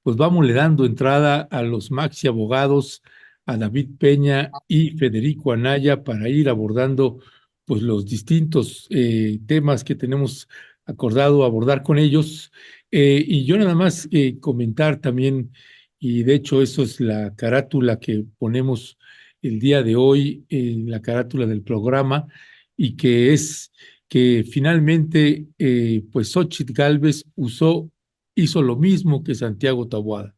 pues vamos le dando entrada a los Maxi Abogados, a David Peña y Federico Anaya para ir abordando pues los distintos temas que tenemos acordado abordar con ellos. Y yo nada más comentar también, y de hecho eso es la carátula que ponemos el día de hoy, la carátula del programa, y que es que finalmente pues Xóchitl Gálvez hizo lo mismo que Santiago Taboada.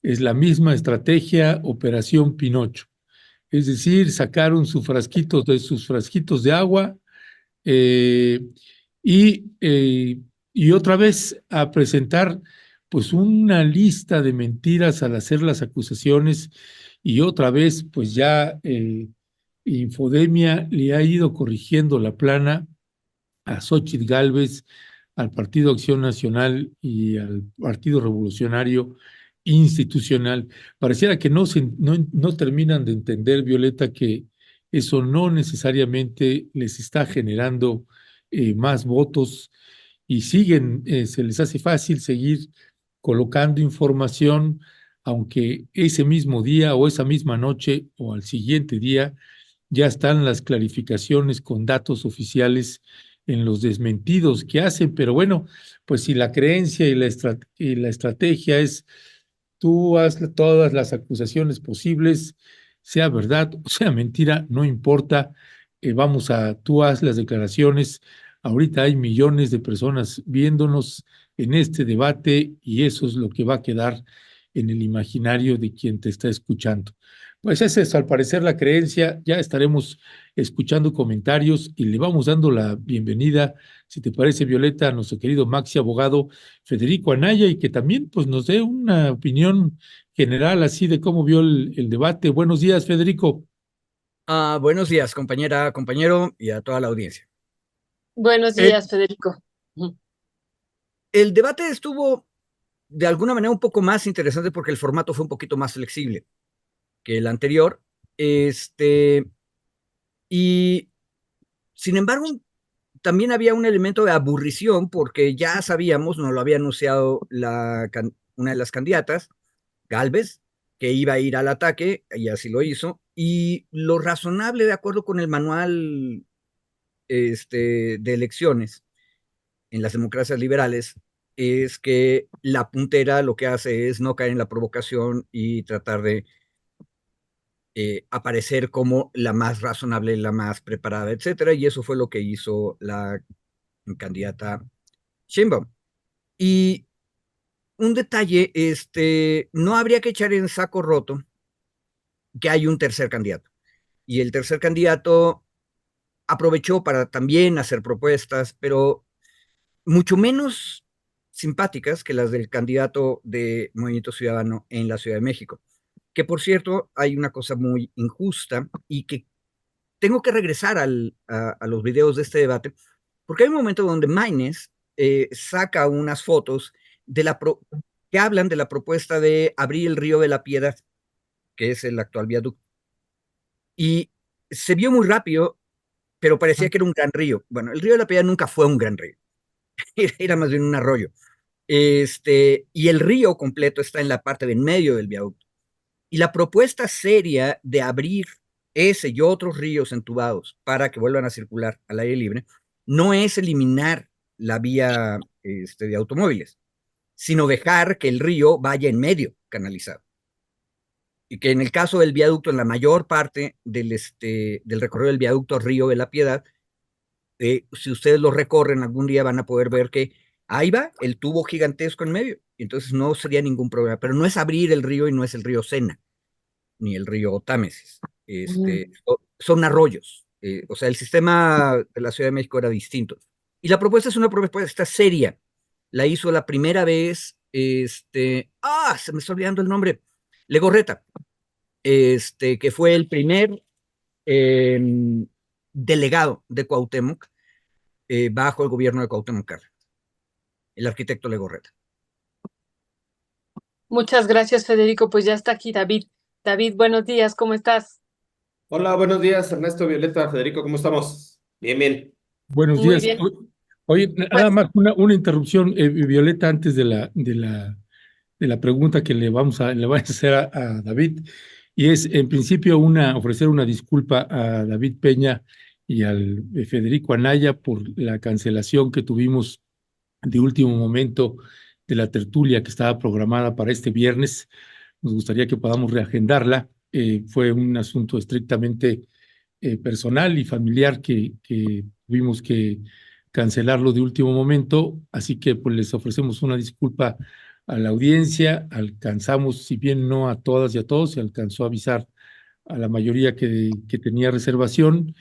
Es la misma estrategia, Operación Pinocho. Es decir, sacaron sus frasquitos de agua eh, y, eh, y otra vez a presentar pues una lista de mentiras al hacer las acusaciones y otra vez pues ya Infodemia le ha ido corrigiendo la plana a Xóchitl Gálvez, al Partido Acción Nacional y al Partido Revolucionario Institucional. Pareciera que no terminan de entender, Violeta, que eso no necesariamente les está generando más votos y se les hace fácil seguir colocando información, aunque ese mismo día o esa misma noche o al siguiente día ya están las clarificaciones con datos oficiales en los desmentidos que hacen, pero bueno, pues si la creencia y la estrategia es tú haz todas las acusaciones posibles, sea verdad o sea mentira, no importa, tú haz las declaraciones, ahorita hay millones de personas viéndonos en este debate y eso es lo que va a quedar en el imaginario de quien te está escuchando. Pues esa es al parecer la creencia, ya estaremos escuchando comentarios y le vamos dando la bienvenida, si te parece, Violeta, a nuestro querido Maxi abogado Federico Anaya y que también pues, nos dé una opinión general así de cómo vio el debate. Buenos días, Federico. Buenos días, compañera, compañero y a toda la audiencia. Buenos El, días, Federico. el debate estuvo de alguna manera un poco más interesante porque el formato fue un poquito más flexible que el anterior. Y sin embargo, también había un elemento de aburrición porque ya sabíamos, nos lo había anunciado una de las candidatas, Gálvez, que iba a ir al ataque y así lo hizo. Y lo razonable, de acuerdo con el manual de elecciones, en las democracias liberales es que la puntera lo que hace es no caer en la provocación y tratar de aparecer como la más razonable, la más preparada, etcétera. Y eso fue lo que hizo la candidata Sheinbaum. Y un detalle, no habría que echar en saco roto que hay un tercer candidato. Y el tercer candidato aprovechó para también hacer propuestas, pero mucho menos simpáticas que las del candidato de Movimiento Ciudadano en la Ciudad de México. Que por cierto, hay una cosa muy injusta y que tengo que regresar a los videos de este debate, porque hay un momento donde Maynes saca unas fotos de que hablan de la propuesta de abrir el río de la Piedad, que es el actual viaducto. Y se vio muy rápido, pero parecía que era un gran río. Bueno, el río de la Piedad nunca fue un gran río, era más bien un arroyo. Y el río completo está en la parte de en medio del viaducto. Y la propuesta seria de abrir ese y otros ríos entubados para que vuelvan a circular al aire libre no es eliminar la vía de automóviles, sino dejar que el río vaya en medio canalizado. Y que en el caso del viaducto, en la mayor parte del recorrido del viaducto Río de la Piedad, si ustedes lo recorren algún día van a poder ver que ahí va el tubo gigantesco en medio, entonces no sería ningún problema, pero no es abrir el río y no es el río Sena, ni el río Támesis, son arroyos, o sea, el sistema de la Ciudad de México era distinto. Y la propuesta es una propuesta seria, la hizo la primera vez, se me está olvidando el nombre, Legorreta, que fue el primer eh, delegado de Cuauhtémoc bajo el gobierno de Cuauhtémoc Cárdenas, el arquitecto Legorreta. Muchas gracias, Federico. Pues ya está aquí David. David, buenos días, ¿cómo estás? Hola, buenos días, Ernesto, Violeta, Federico, ¿cómo estamos? Bien, bien. Buenos Muy días. bien. Oye, Pues nada más una interrupción, Violeta, antes de la de la pregunta que le voy a hacer a David, y es en principio ofrecer una disculpa a David Peña y al Federico Anaya por la cancelación que tuvimos de último momento de la tertulia que estaba programada para este viernes. Nos gustaría que podamos reagendarla. Fue un asunto estrictamente personal y familiar que tuvimos que cancelarlo de último momento, así que pues les ofrecemos una disculpa a la audiencia. Alcanzamos, si bien no a todas y a todos, se alcanzó a avisar a la mayoría que tenía reservación,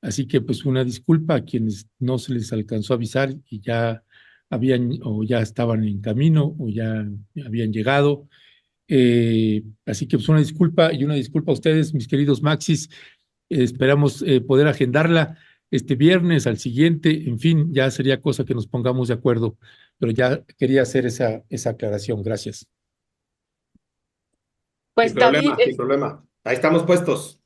así que pues una disculpa a quienes no se les alcanzó a avisar y ya habían o ya estaban en camino o ya habían llegado. Así que pues una disculpa y una disculpa a ustedes, mis queridos Maxis. Esperamos poder agendarla este viernes, al siguiente, en fin, ya sería cosa que nos pongamos de acuerdo, pero ya quería hacer esa aclaración. Gracias. Pues David, Sin problema. Ahí estamos puestos.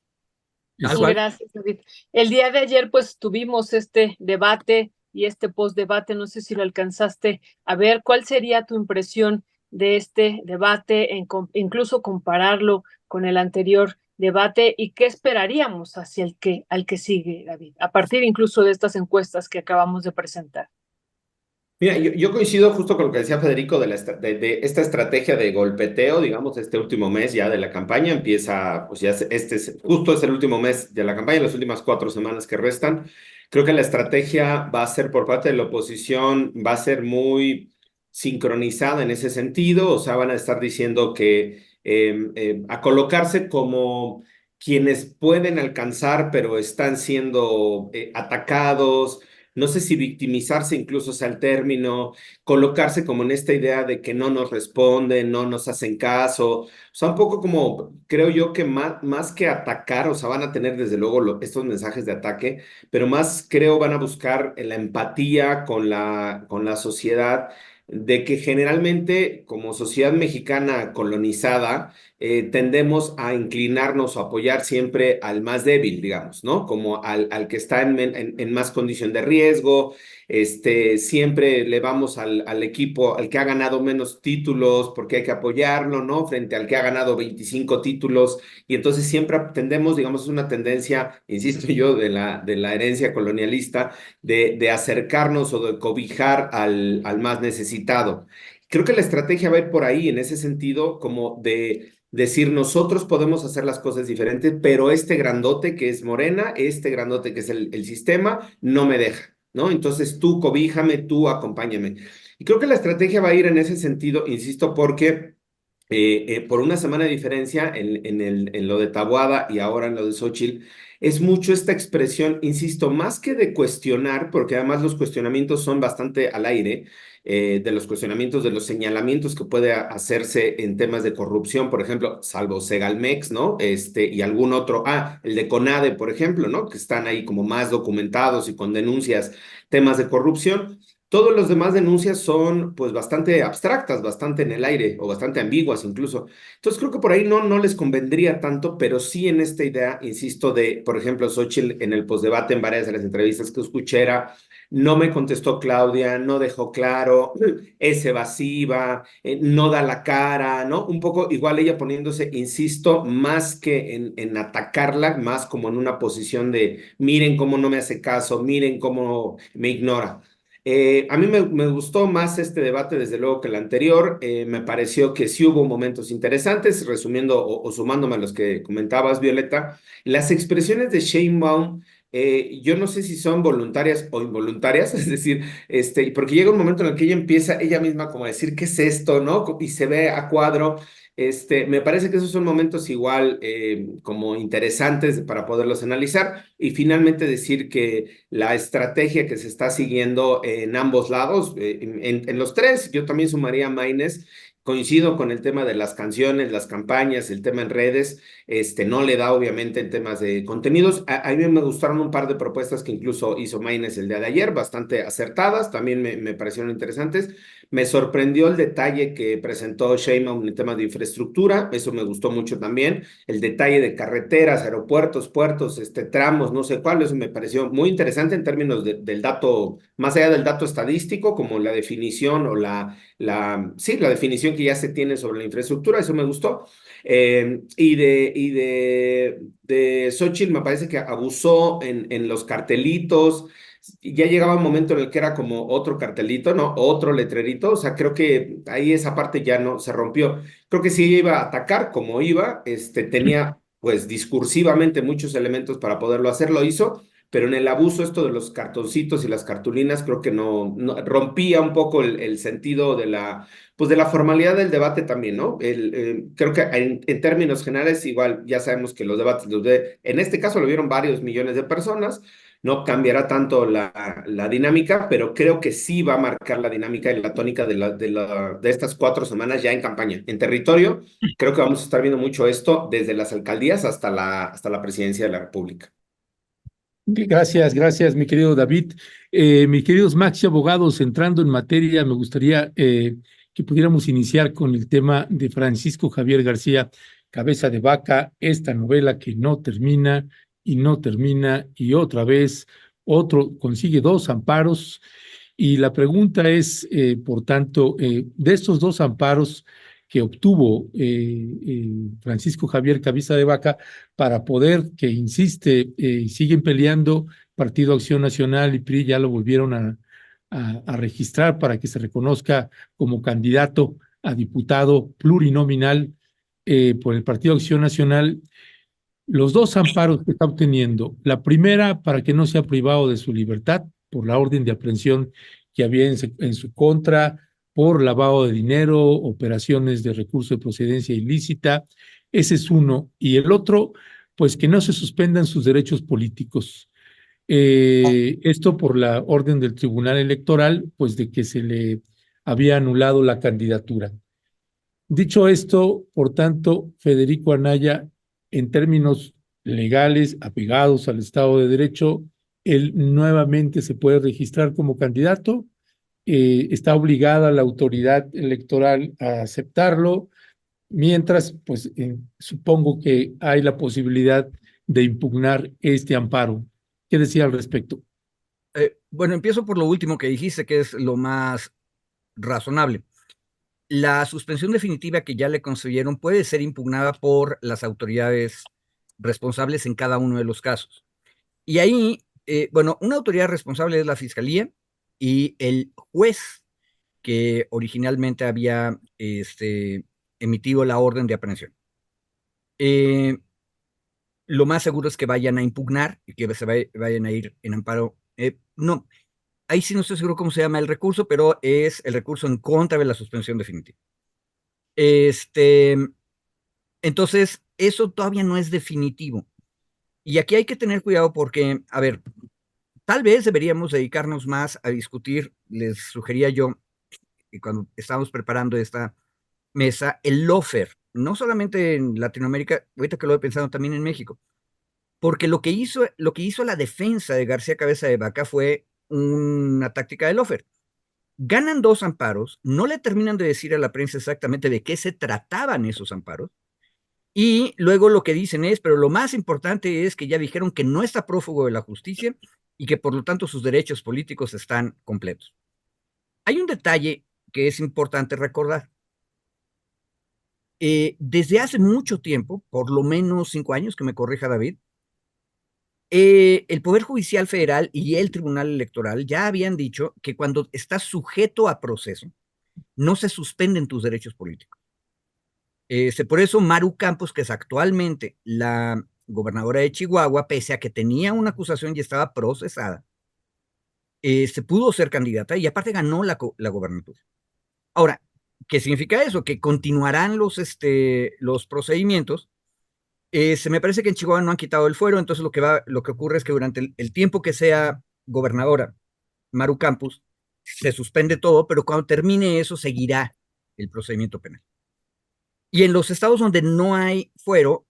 Tal cual. gracias, David. El día de ayer, pues tuvimos este debate y este postdebate. No sé si lo alcanzaste a ver. ¿Cuál sería tu impresión de este debate, incluso compararlo con el anterior debate, y qué esperaríamos hacia al que sigue, David, a partir incluso de estas encuestas que acabamos de presentar? Mira, yo coincido justo con lo que decía Federico de esta estrategia de golpeteo, digamos, este último mes ya de la campaña empieza, pues ya justo es el último mes de la campaña, las últimas 4 semanas que restan. Creo que la estrategia va a ser por parte de la oposición, va a ser muy sincronizada en ese sentido, o sea, van a estar diciendo que a colocarse como quienes pueden alcanzar, pero están siendo atacados. No sé si victimizarse incluso sea el término, colocarse como en esta idea de que no nos responden, no nos hacen caso. O sea, un poco como creo yo que más que atacar, o sea, van a tener desde luego estos mensajes de ataque, pero más creo van a buscar la empatía con la sociedad, de que generalmente como sociedad mexicana colonizada, tendemos a inclinarnos o apoyar siempre al más débil, digamos, ¿no? Como al que está en más condición de riesgo. Siempre le vamos al equipo, al que ha ganado menos títulos, porque hay que apoyarlo, ¿no? Frente al que ha ganado 25 títulos. Y entonces siempre tendemos, digamos, es una tendencia, insisto yo, de la herencia colonialista, de acercarnos o de cobijar al más necesitado. Creo que la estrategia va a ir por ahí, en ese sentido, como de decir, nosotros podemos hacer las cosas diferentes, pero este grandote que es Morena, este grandote que es el sistema, no me deja, ¿no? Entonces tú cobíjame, tú acompáñame. Y creo que la estrategia va a ir en ese sentido, insisto, porque por una semana de diferencia en lo de Taboada y ahora en lo de Xochitl, es mucho esta expresión, insisto, más que de cuestionar, porque además los cuestionamientos son bastante al aire, de los cuestionamientos, de los señalamientos que puede hacerse en temas de corrupción, por ejemplo, salvo Segalmex, ¿no? Y algún otro, el de CONADE, por ejemplo, ¿no? Que están ahí como más documentados y con denuncias, temas de corrupción. Todos los demás denuncias son pues bastante abstractas, bastante en el aire o bastante ambiguas incluso. Entonces creo que por ahí no les convendría tanto, pero sí en esta idea, insisto, de, por ejemplo, Xochitl en el postdebate en varias de las entrevistas que escuché era, no me contestó Claudia, no dejó claro, es evasiva, no da la cara, ¿no? Un poco igual ella poniéndose, insisto, más que en atacarla, más como en una posición de, miren cómo no me hace caso, miren cómo me ignora. A mí me gustó más este debate, desde luego, que el anterior. Me pareció que sí hubo momentos interesantes, resumiendo o sumándome a los que comentabas, Violeta. Las expresiones de Sheinbaum, yo no sé si son voluntarias o involuntarias, es decir, porque llega un momento en el que ella empieza ella misma como a decir, ¿qué es esto, no? Y se ve a cuadro. Me parece que esos son momentos igual como interesantes para poderlos analizar y finalmente decir que la estrategia que se está siguiendo en ambos lados, en los tres, yo también sumaría a Maines. Coincido con el tema de las canciones, las campañas, el tema en redes, no le da obviamente en temas de contenidos. A mí me gustaron un par de propuestas que incluso hizo Maines el día de ayer, bastante acertadas, también me parecieron interesantes. Me sorprendió el detalle que presentó Sheinbaum en el tema de infraestructura, eso me gustó mucho también. El detalle de carreteras, aeropuertos, puertos, tramos, no sé cuál, eso me pareció muy interesante en términos del dato, más allá del dato estadístico, como la definición o sí, la definición que ya se tiene sobre la infraestructura, eso me gustó. De Xóchitl me parece que abusó en los cartelitos. Ya llegaba un momento en el que era como otro cartelito, ¿no? Otro letrerito. O sea, creo que ahí esa parte ya no se rompió. Creo que si ella iba a atacar como iba, tenía pues discursivamente muchos elementos para poderlo hacer, lo hizo, pero en el abuso esto de los cartoncitos y las cartulinas creo que rompía un poco el sentido pues de la formalidad del debate también, ¿no? Creo que en términos generales igual ya sabemos que los debates, en este caso lo vieron varios millones de personas, no cambiará tanto la dinámica, pero creo que sí va a marcar la dinámica y la tónica de estas 4 semanas ya en campaña. En territorio, creo que vamos a estar viendo mucho esto desde las alcaldías hasta la presidencia de la República. Gracias, gracias, mi querido David. Mis queridos Maxi abogados, entrando en materia, me gustaría que pudiéramos iniciar con el tema de Francisco Javier García, Cabeza de Vaca, esta novela que no termina y no termina y otra vez otro consigue 2 amparos. Y la pregunta es, por tanto, de estos 2 amparos que obtuvo Francisco Javier Cabeza de Vaca para poder, que insiste, siguen peleando, Partido Acción Nacional y PRI ya lo volvieron a registrar para que se reconozca como candidato a diputado plurinominal por el Partido Acción Nacional. Los 2 amparos que está obteniendo, la primera para que no sea privado de su libertad por la orden de aprehensión que había en su contra, por lavado de dinero, operaciones de recurso de procedencia ilícita, ese es uno. Y el otro, pues que no se suspendan sus derechos políticos. Esto por la orden del Tribunal Electoral, pues de que se le había anulado la candidatura. Dicho esto, por tanto, Federico Anaya, en términos legales, apegados al Estado de Derecho, él nuevamente se puede registrar como candidato, está obligada la autoridad electoral a aceptarlo, mientras, pues, supongo que hay la posibilidad de impugnar este amparo. ¿Qué decía al respecto? Bueno, empiezo por lo último que dijiste, que es lo más razonable. La suspensión definitiva que ya le concedieron puede ser impugnada por las autoridades responsables en cada uno de los casos. Y ahí, bueno, una autoridad responsable es la Fiscalía y el juez que originalmente había emitido la orden de aprehensión. Lo más seguro es que vayan a impugnar y que vayan a ir en amparo. No, ahí sí no estoy seguro cómo se llama el recurso, pero es el recurso en contra de la suspensión definitiva. Entonces, eso todavía no es definitivo. Y aquí hay que tener cuidado porque, a ver, tal vez deberíamos dedicarnos más a discutir, les sugería yo, que cuando estábamos preparando esta mesa, el lawfare, no solamente en Latinoamérica, ahorita que lo he pensado también en México, porque lo que hizo la defensa de García Cabeza de Vaca fue una táctica de lawfare. Ganan 2 amparos, no le terminan de decir a la prensa exactamente de qué se trataban esos amparos, y luego lo que dicen es, pero lo más importante es que ya dijeron que no está prófugo de la justicia y que por lo tanto sus derechos políticos están completos. Hay un detalle que es importante recordar. Desde hace mucho tiempo, por lo menos 5 años, que me corrija David, el Poder Judicial Federal y el Tribunal Electoral ya habían dicho que cuando estás sujeto a proceso, no se suspenden tus derechos políticos. Por eso Maru Campos, que es actualmente la gobernadora de Chihuahua, pese a que tenía una acusación y estaba procesada, se pudo ser candidata y aparte ganó la gobernatura. Ahora, ¿qué significa eso? Que continuarán los procedimientos. Me parece que en Chihuahua no han quitado el fuero, entonces lo que ocurre es que durante el tiempo que sea gobernadora Maru Campos, se suspende todo, pero cuando termine eso seguirá el procedimiento penal. Y en los estados donde no hay fuero,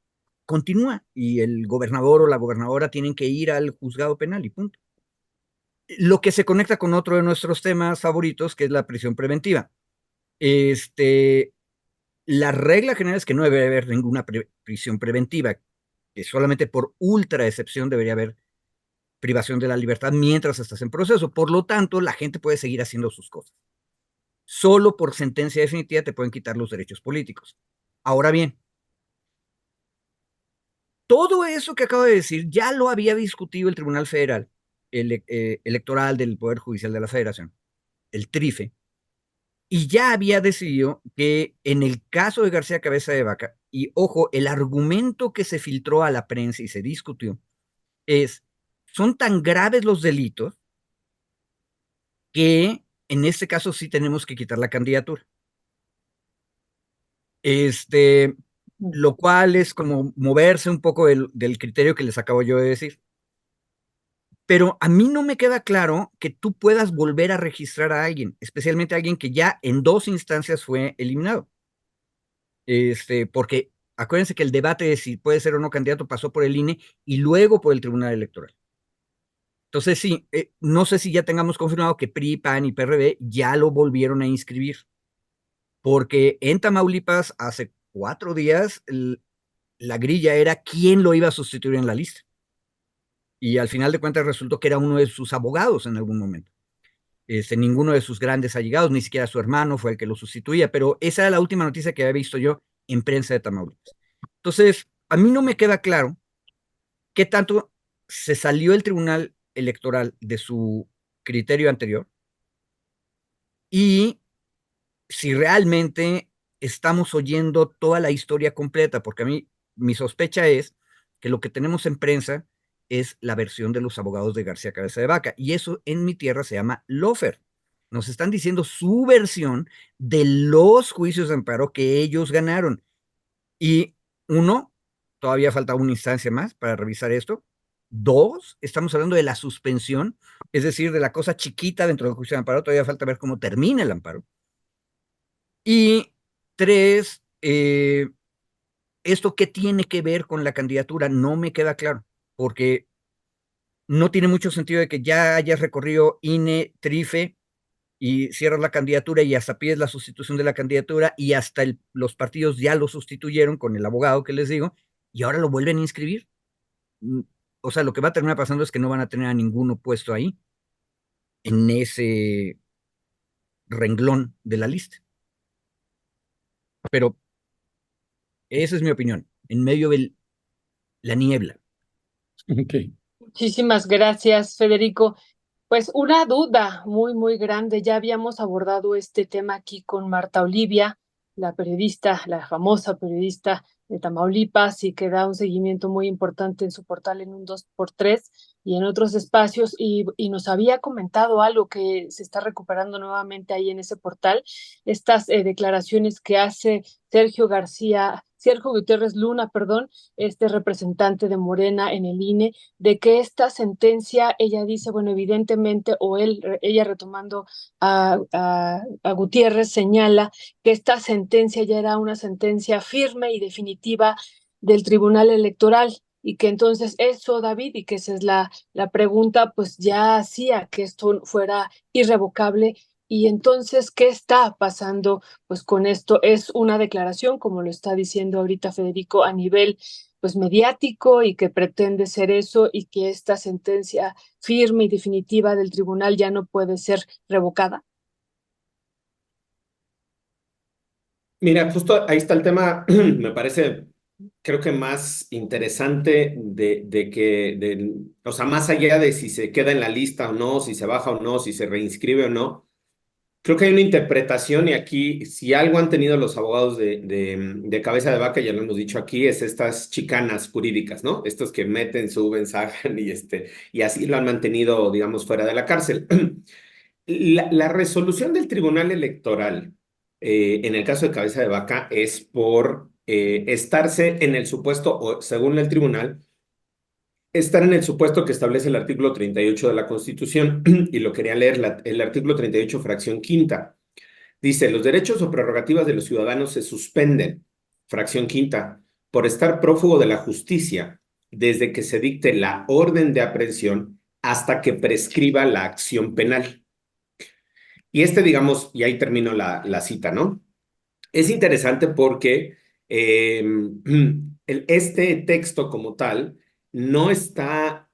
continúa y el gobernador o la gobernadora tienen que ir al juzgado penal y punto. Lo que se conecta con otro de nuestros temas favoritos, que es la prisión preventiva. La regla general es que no debe haber ninguna prisión preventiva, que solamente por ultra excepción debería haber privación de la libertad mientras estás en proceso. Por lo tanto, la gente puede seguir haciendo sus cosas. Solo por sentencia definitiva te pueden quitar los derechos políticos. Ahora bien, todo eso que acabo de decir ya lo había discutido el Tribunal Federal Electoral del Poder Judicial de la Federación, el TRIFE, y ya había decidido que en el caso de García Cabeza de Vaca, y ojo, el argumento que se filtró a la prensa y se discutió es, son tan graves los delitos que en este caso sí tenemos que quitar la candidatura. Lo cual es como moverse un poco del criterio que les acabo yo de decir. Pero a mí no me queda claro que tú puedas volver a registrar a alguien, especialmente a alguien que ya en 2 instancias fue eliminado. Porque acuérdense que el debate de si puede ser o no candidato pasó por el INE y luego por el Tribunal Electoral. Entonces, sí, no sé si ya tengamos confirmado que PRI, PAN y PRD ya lo volvieron a inscribir. Porque en Tamaulipas, hace 4 días, la grilla era quién lo iba a sustituir en la lista. Y al final de cuentas resultó que era uno de sus abogados en algún momento. Ninguno de sus grandes allegados, ni siquiera su hermano fue el que lo sustituía, pero esa era la última noticia que había visto yo en prensa de Tamaulipas. Entonces, a mí no me queda claro qué tanto se salió el Tribunal Electoral de su criterio anterior y si realmente estamos oyendo toda la historia completa, porque a mí mi sospecha es que lo que tenemos en prensa es la versión de los abogados de García Cabeza de Vaca, y eso en mi tierra se llama lofer. Nos están diciendo su versión de los juicios de amparo que ellos ganaron. Y 1, todavía falta una instancia más para revisar esto. 2, estamos hablando de la suspensión, es decir, de la cosa chiquita dentro del juicio de amparo, todavía falta ver cómo termina el amparo. Y 3, ¿esto qué tiene que ver con la candidatura? No me queda claro, porque no tiene mucho sentido de que ya hayas recorrido INE, TRIFE y cierras la candidatura y hasta pides la sustitución de la candidatura y hasta los partidos ya lo sustituyeron con el abogado que les digo y ahora lo vuelven a inscribir. O sea, lo que va a terminar pasando es que no van a tener a ninguno puesto ahí en ese renglón de la lista. Pero esa es mi opinión, en medio de la niebla. Ok. Muchísimas gracias, Federico. Pues una duda muy, muy grande. Ya habíamos abordado este tema aquí con Marta Olivia, la periodista, la famosa periodista de Tamaulipas, y que da un seguimiento muy importante en su portal en un 2x3 y en otros espacios. Y nos había comentado algo que se está recuperando nuevamente ahí en ese portal, estas declaraciones que hace Sergio Gutiérrez Luna, perdón, este representante de Morena en el INE, de que esta sentencia, ella dice, bueno, evidentemente, ella retomando a Gutiérrez, señala que esta sentencia ya era una sentencia firme y definitiva del Tribunal Electoral y que entonces eso, David, y que esa es la pregunta, pues ya hacía que esto fuera irrevocable. Y entonces, ¿qué está pasando pues con esto? Es una declaración, como lo está diciendo ahorita Federico, a nivel pues mediático y que pretende ser eso y que esta sentencia firme y definitiva del tribunal ya no puede ser revocada. Mira, justo ahí está el tema, me parece, creo que más interesante o sea, más allá de si se queda en la lista o no, si se baja o no, si se reinscribe o no, creo que hay una interpretación y aquí, si algo han tenido los abogados de Cabeza de Vaca, ya lo hemos dicho aquí, es estas chicanas jurídicas, ¿no? Estos que meten, suben, sacan y así lo han mantenido, digamos, fuera de la cárcel. La resolución del Tribunal Electoral, en el caso de Cabeza de Vaca, es por estarse en el supuesto, o según el tribunal, estar en el supuesto que establece el artículo 38 de la Constitución, y lo quería leer, el artículo 38, fracción quinta. Dice, los derechos o prerrogativas de los ciudadanos se suspenden, fracción quinta, por estar prófugo de la justicia desde que se dicte la orden de aprehensión hasta que prescriba la acción penal. Y digamos, y ahí termino la cita, ¿no? Es interesante porque este texto como tal no está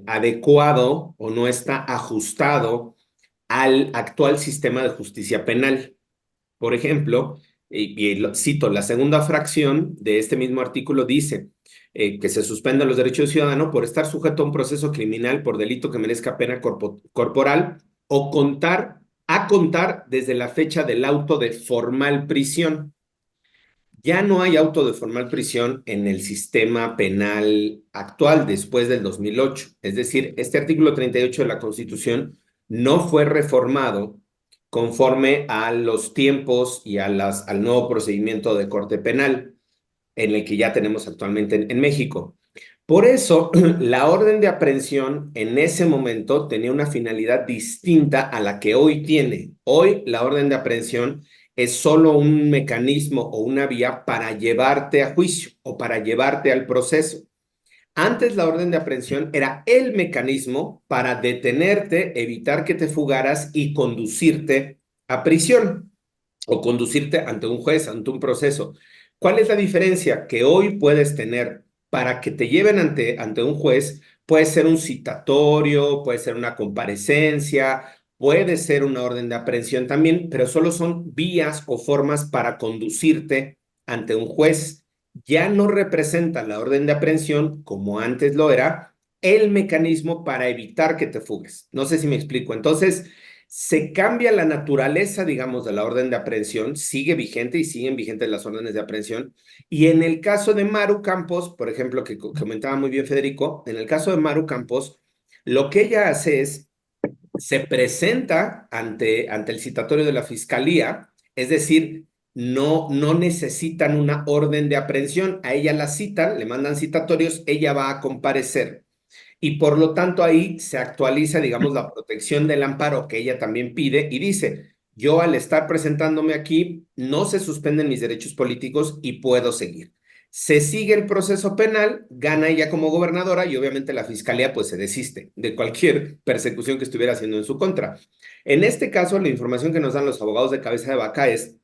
adecuado o no está ajustado al actual sistema de justicia penal. Por ejemplo, cito, la segunda fracción de este mismo artículo dice que se suspendan los derechos del ciudadano por estar sujeto a un proceso criminal por delito que merezca pena corporal o contar desde la fecha del auto de formal prisión. Ya no hay auto de formal prisión en el sistema penal actual después del 2008. Es decir, este artículo 38 de la Constitución no fue reformado conforme a los tiempos y al nuevo procedimiento de corte penal en el que ya tenemos actualmente en México. Por eso, la orden de aprehensión en ese momento tenía una finalidad distinta a la que hoy tiene. Hoy la orden de aprehensión es solo un mecanismo o una vía para llevarte a juicio o para llevarte al proceso. Antes la orden de aprehensión era el mecanismo para detenerte, evitar que te fugaras y conducirte a prisión o conducirte ante un juez, ante un proceso. ¿Cuál es la diferencia que hoy puedes tener para que te lleven ante un juez? Puede ser un citatorio, puede ser una comparecencia, puede ser una orden de aprehensión también, pero solo son vías o formas para conducirte ante un juez. Ya no representa la orden de aprehensión, como antes lo era, el mecanismo para evitar que te fugues. No sé si me explico. Entonces, se cambia la naturaleza, digamos, de la orden de aprehensión, sigue vigente y siguen vigentes las órdenes de aprehensión. Y en el caso de Maru Campos, por ejemplo, que comentaba muy bien Federico, en el caso de Maru Campos, lo que ella hace es, se presenta ante el citatorio de la fiscalía, es decir, no necesitan una orden de aprehensión, a ella la citan, le mandan citatorios, ella va a comparecer. Y por lo tanto ahí se actualiza, digamos, la protección del amparo que ella también pide y dice, yo al estar presentándome aquí, no se suspenden mis derechos políticos y puedo seguir. Se sigue el proceso penal, gana ella como gobernadora y obviamente la fiscalía pues se desiste de cualquier persecución que estuviera haciendo en su contra. En este caso, la información que nos dan los abogados de cabeza de vaca es,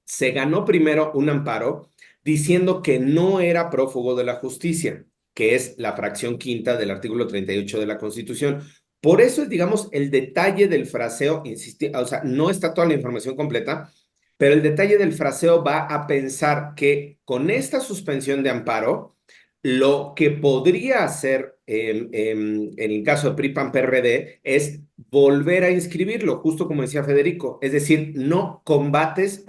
se ganó primero un amparo diciendo que no era prófugo de la justicia, que es la fracción quinta del artículo 38 de la Constitución. Por eso es, digamos, el detalle del fraseo, o sea, no está toda la información completa, pero el detalle del fraseo va a pensar que con esta suspensión de amparo, lo que podría hacer en el caso de PRI-PAN-PRD es volver a inscribirlo, justo como decía Federico, es decir, no combates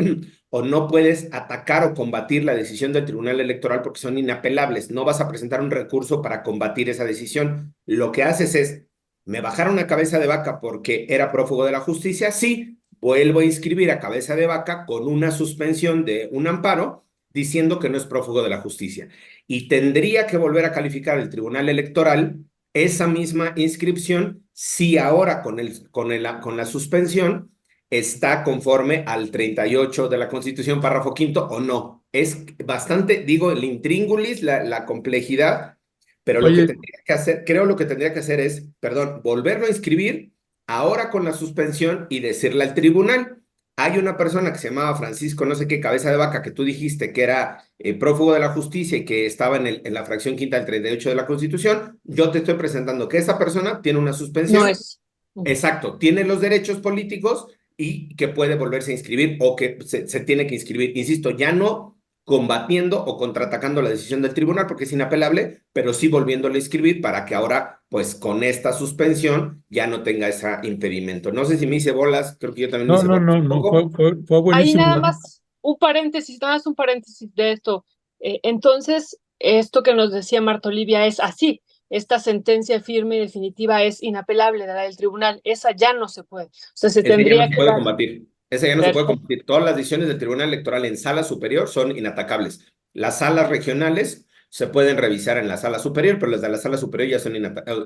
o no puedes atacar o combatir la decisión del Tribunal Electoral porque son inapelables. No vas a presentar un recurso para combatir esa decisión. Lo que haces es, me bajaron a cabeza de vaca porque era prófugo de la justicia, sí, vuelvo a inscribir a cabeza de vaca con una suspensión de un amparo diciendo que no es prófugo de la justicia. Y tendría que volver a calificar el Tribunal Electoral esa misma inscripción si ahora con la suspensión está conforme al 38 de la Constitución, párrafo quinto, o no. Es bastante, digo, el intríngulis, la complejidad, pero lo que Oye, tendría que hacer, creo lo que tendría que hacer es, perdón, volverlo a inscribir ahora con la suspensión y decirle al tribunal, hay una persona que se llamaba Francisco, no sé qué, cabeza de vaca, que tú dijiste que era prófugo de la justicia y que estaba en la fracción quinta del 38 de la Constitución, yo te estoy presentando que esa persona tiene una No suspensión. es. Exacto, tiene los derechos políticos y que puede volverse a inscribir o que se tiene que inscribir. Insisto, ya no combatiendo o contraatacando la decisión del tribunal porque es inapelable, pero sí volviéndole a inscribir para que ahora, pues con esta suspensión, ya no tenga ese impedimento. No sé si me hice bolas, creo que yo también me no, hice no, bolas no, un no, fue, poco. fue Ahí buenísimo. nada más nada más un paréntesis de esto. Entonces, esto que nos decía Marta Olivia es así. Esta sentencia firme y definitiva es inapelable de la del tribunal. Esa ya no se puede. O sea, se Ese ya no tendría se que puede dar. combatir. Ese ya no se puede Perfecto. combatir. Todas las decisiones del Tribunal Electoral en sala superior son inatacables. Las salas regionales se pueden revisar en la sala superior, pero las de la sala superior ya son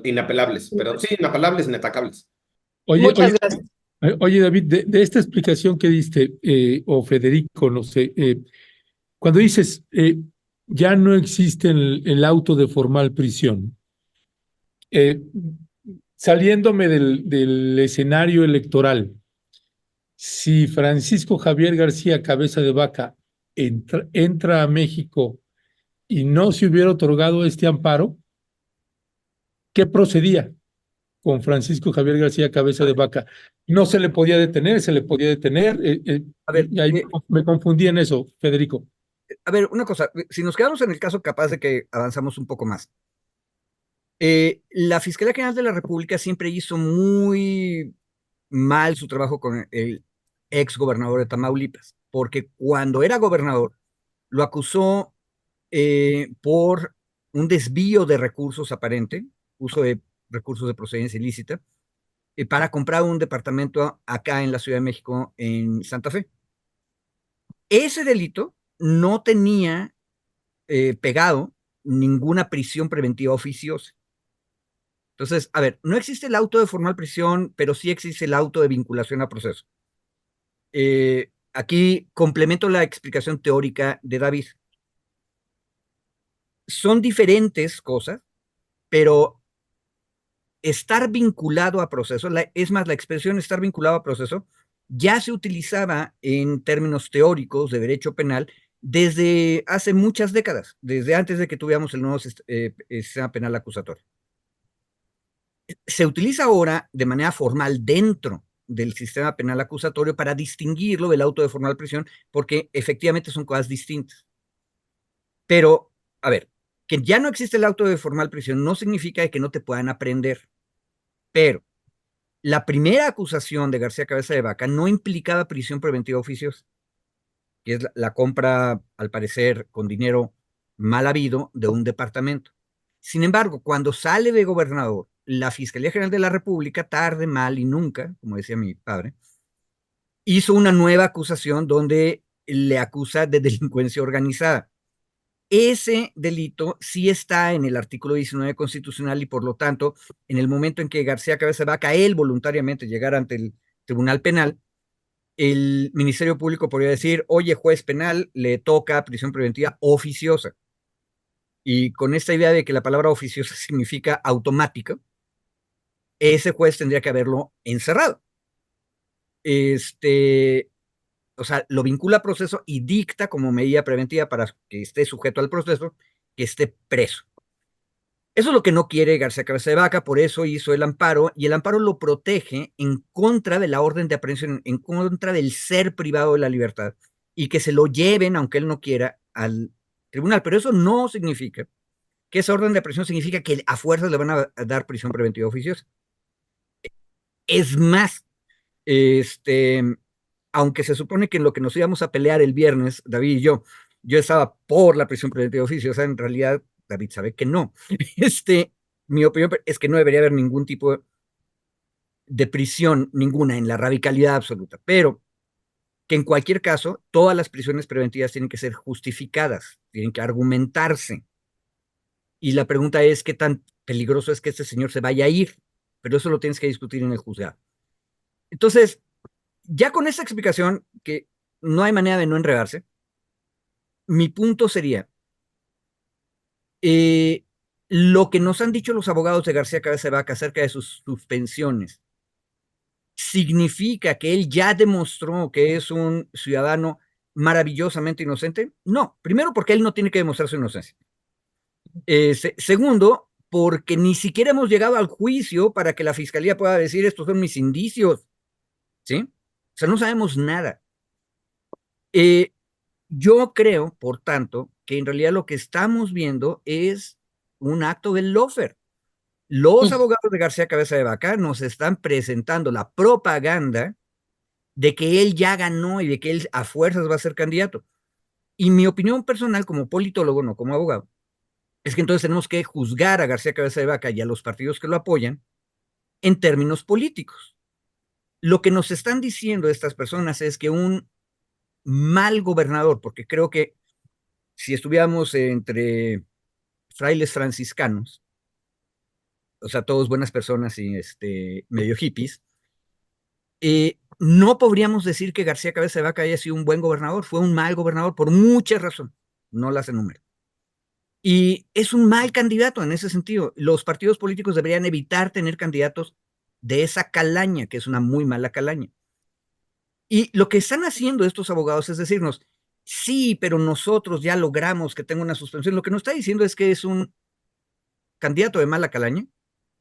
inapelables. Pero sí, inapelables, inatacables. Oye, Muchas oye, gracias. oye, David, de esta explicación que diste, o Federico, no sé, cuando dices ya no existe el auto de formal prisión, eh, saliéndome del escenario electoral, si Francisco Javier García Cabeza de Vaca entra a México y no se hubiera otorgado este amparo, ¿qué procedía? con Francisco Javier García Cabeza de Vaca. No se le podía detener, se le podía detener. A ver, Y ahí me confundí en eso, Federico. a ver, una cosa, si nos quedamos en el caso capaz de que avanzamos un poco más. La Fiscalía General de la República siempre hizo muy mal su trabajo con el ex gobernador de Tamaulipas, porque cuando era gobernador lo acusó por un desvío de recursos aparente, uso de recursos de procedencia ilícita, para comprar un departamento acá en la Ciudad de México, en Santa Fe. Ese delito no tenía pegado ninguna prisión preventiva oficiosa. Entonces, a ver, no existe el auto de formal prisión, pero sí existe el auto de vinculación a proceso. Aquí complemento la explicación teórica de David. Son diferentes cosas, pero estar vinculado a proceso, es más, la expresión estar vinculado a proceso ya se utilizaba en términos teóricos de derecho penal desde hace muchas décadas, desde antes de que tuviéramos el nuevo sistema penal acusatorio. Se utiliza ahora de manera formal dentro del sistema penal acusatorio para distinguirlo del auto de formal prisión, porque efectivamente son cosas distintas. Pero, a ver, que ya no existe el auto de formal prisión no significa que no te puedan aprender. Pero la primera acusación de García Cabeza de Vaca no implicaba prisión preventiva oficiosa, que es la compra, al parecer, con dinero mal habido de un departamento. Sin embargo, cuando sale de gobernador, la Fiscalía General de la República, tarde, mal y nunca, como decía mi padre, hizo una nueva acusación donde le acusa de delincuencia organizada. Ese delito sí está en el artículo 19 constitucional y por lo tanto, en el momento en que García Cabeza de Vaca, él voluntariamente llegara ante el Tribunal Penal, el Ministerio Público podría decir, oye, juez penal, le toca prisión preventiva oficiosa. Y con esta idea de que la palabra oficiosa significa automática, ese juez tendría que haberlo encerrado. O sea, lo vincula a proceso y dicta como medida preventiva para que esté sujeto al proceso, que esté preso. Eso es lo que no quiere García Cabeza de Vaca, por eso hizo el amparo, y el amparo lo protege en contra de la orden de aprehensión, en contra del ser privado de la libertad, y que se lo lleven, aunque él no quiera, al tribunal. Pero eso no significa que esa orden de aprehensión significa que a fuerzas le van a dar prisión preventiva oficiosa. Es más, aunque se supone que en lo que nos íbamos a pelear el viernes, David y yo estaba por la prisión preventiva oficiosa, en realidad David sabe que no. Mi opinión es que no debería haber ningún tipo de prisión, ninguna, en la radicalidad absoluta, pero que en cualquier caso, todas las prisiones preventivas tienen que ser justificadas, tienen que argumentarse. Y la pregunta es, ¿qué tan peligroso es que este señor se vaya a ir? Pero eso lo tienes que discutir en el juzgado. Entonces, ya con esta explicación, que no hay manera de no enredarse, mi punto sería, lo que nos han dicho los abogados de García Cabeza de Vaca acerca de sus suspensiones, ¿significa que él ya demostró que es un ciudadano maravillosamente inocente? No, primero porque él no tiene que demostrar su inocencia. Segundo, porque ni siquiera hemos llegado al juicio para que la fiscalía pueda decir estos son mis indicios, ¿sí? O sea, no sabemos nada. Yo creo, por tanto, que en realidad lo que estamos viendo es un acto del lawfare. Los abogados de García Cabeza de Vaca nos están presentando la propaganda de que él ya ganó y de que él a fuerzas va a ser candidato. Y mi opinión personal como politólogo, no como abogado, es que entonces tenemos que juzgar a García Cabeza de Vaca y a los partidos que lo apoyan en términos políticos. Lo que nos están diciendo estas personas es que un mal gobernador, porque creo que si estuviéramos entre frailes franciscanos, o sea, todos buenas personas y medio hippies, no podríamos decir que García Cabeza de Vaca haya sido un buen gobernador, fue un mal gobernador por muchas razones, no las enumero. Y es un mal candidato en ese sentido. Los partidos políticos deberían evitar tener candidatos de esa calaña, que es una muy mala calaña. Y lo que están haciendo estos abogados es decirnos, sí, pero nosotros ya logramos que tenga una suspensión. Lo que nos está diciendo es que es un candidato de mala calaña,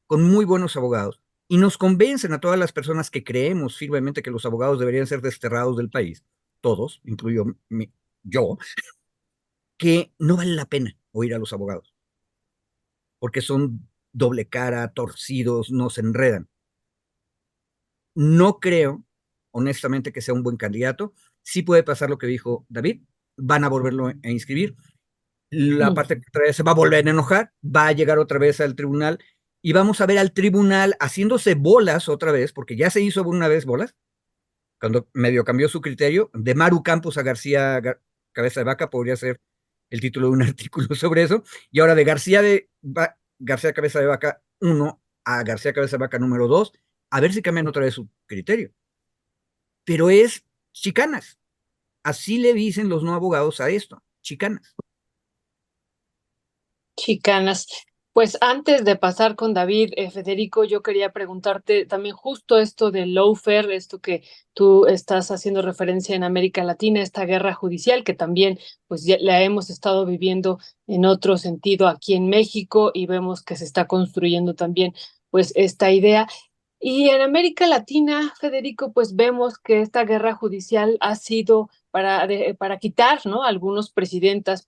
con muy buenos abogados, y nos convencen a todas las personas que creemos firmemente que los abogados deberían ser desterrados del país, todos, incluyo yo, que no vale la pena oír a los abogados, porque son doble cara, torcidos, nos enredan. No creo, honestamente, que sea un buen candidato. Sí puede pasar lo que dijo David, van a volverlo a inscribir, la parte contraria se va a volver a enojar, va a llegar otra vez al tribunal y vamos a ver al tribunal haciéndose bolas otra vez, porque ya se hizo una vez bolas, cuando medio cambió su criterio, de Maru Campos a García Cabeza de Vaca, podría ser el título de un artículo sobre eso, y ahora de García Cabeza de Vaca 1 a García Cabeza de Vaca número 2, a ver si cambian otra vez su criterio. Pero es chicanas. Así le dicen los no abogados a esto, chicanas. Chicanas. Pues antes de pasar con David, Federico, yo quería preguntarte también justo esto del lawfare, esto que tú estás haciendo referencia en América Latina, esta guerra judicial que también pues ya la hemos estado viviendo en otro sentido aquí en México y vemos que se está construyendo también pues esta idea. Y en América Latina, Federico, pues vemos que esta guerra judicial ha sido para quitar, ¿no? Algunos presidentes,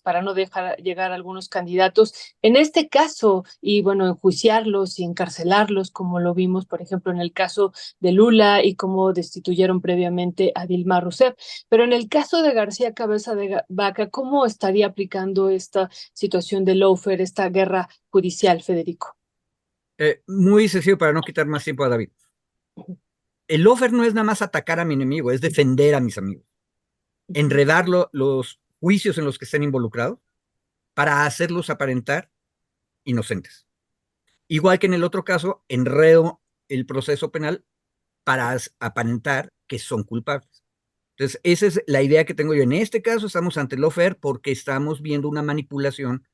para no dejar llegar a algunos candidatos. En este caso, y bueno, enjuiciarlos y encarcelarlos, como lo vimos, por ejemplo, en el caso de Lula y cómo destituyeron previamente a Dilma Rousseff. Pero en el caso de García Cabeza de Vaca, ¿cómo estaría aplicando esta situación de lawfare, esta guerra judicial, Federico? Muy sencillo para no quitar más tiempo a David. El lawfare no es nada más atacar a mi enemigo, es defender a mis amigos. Enredar los juicios en los que estén involucrados para hacerlos aparentar inocentes. Igual que en el otro caso, enredo el proceso penal para aparentar que son culpables. Entonces, esa es la idea que tengo yo. En este caso, estamos ante el lawfare porque estamos viendo una manipulación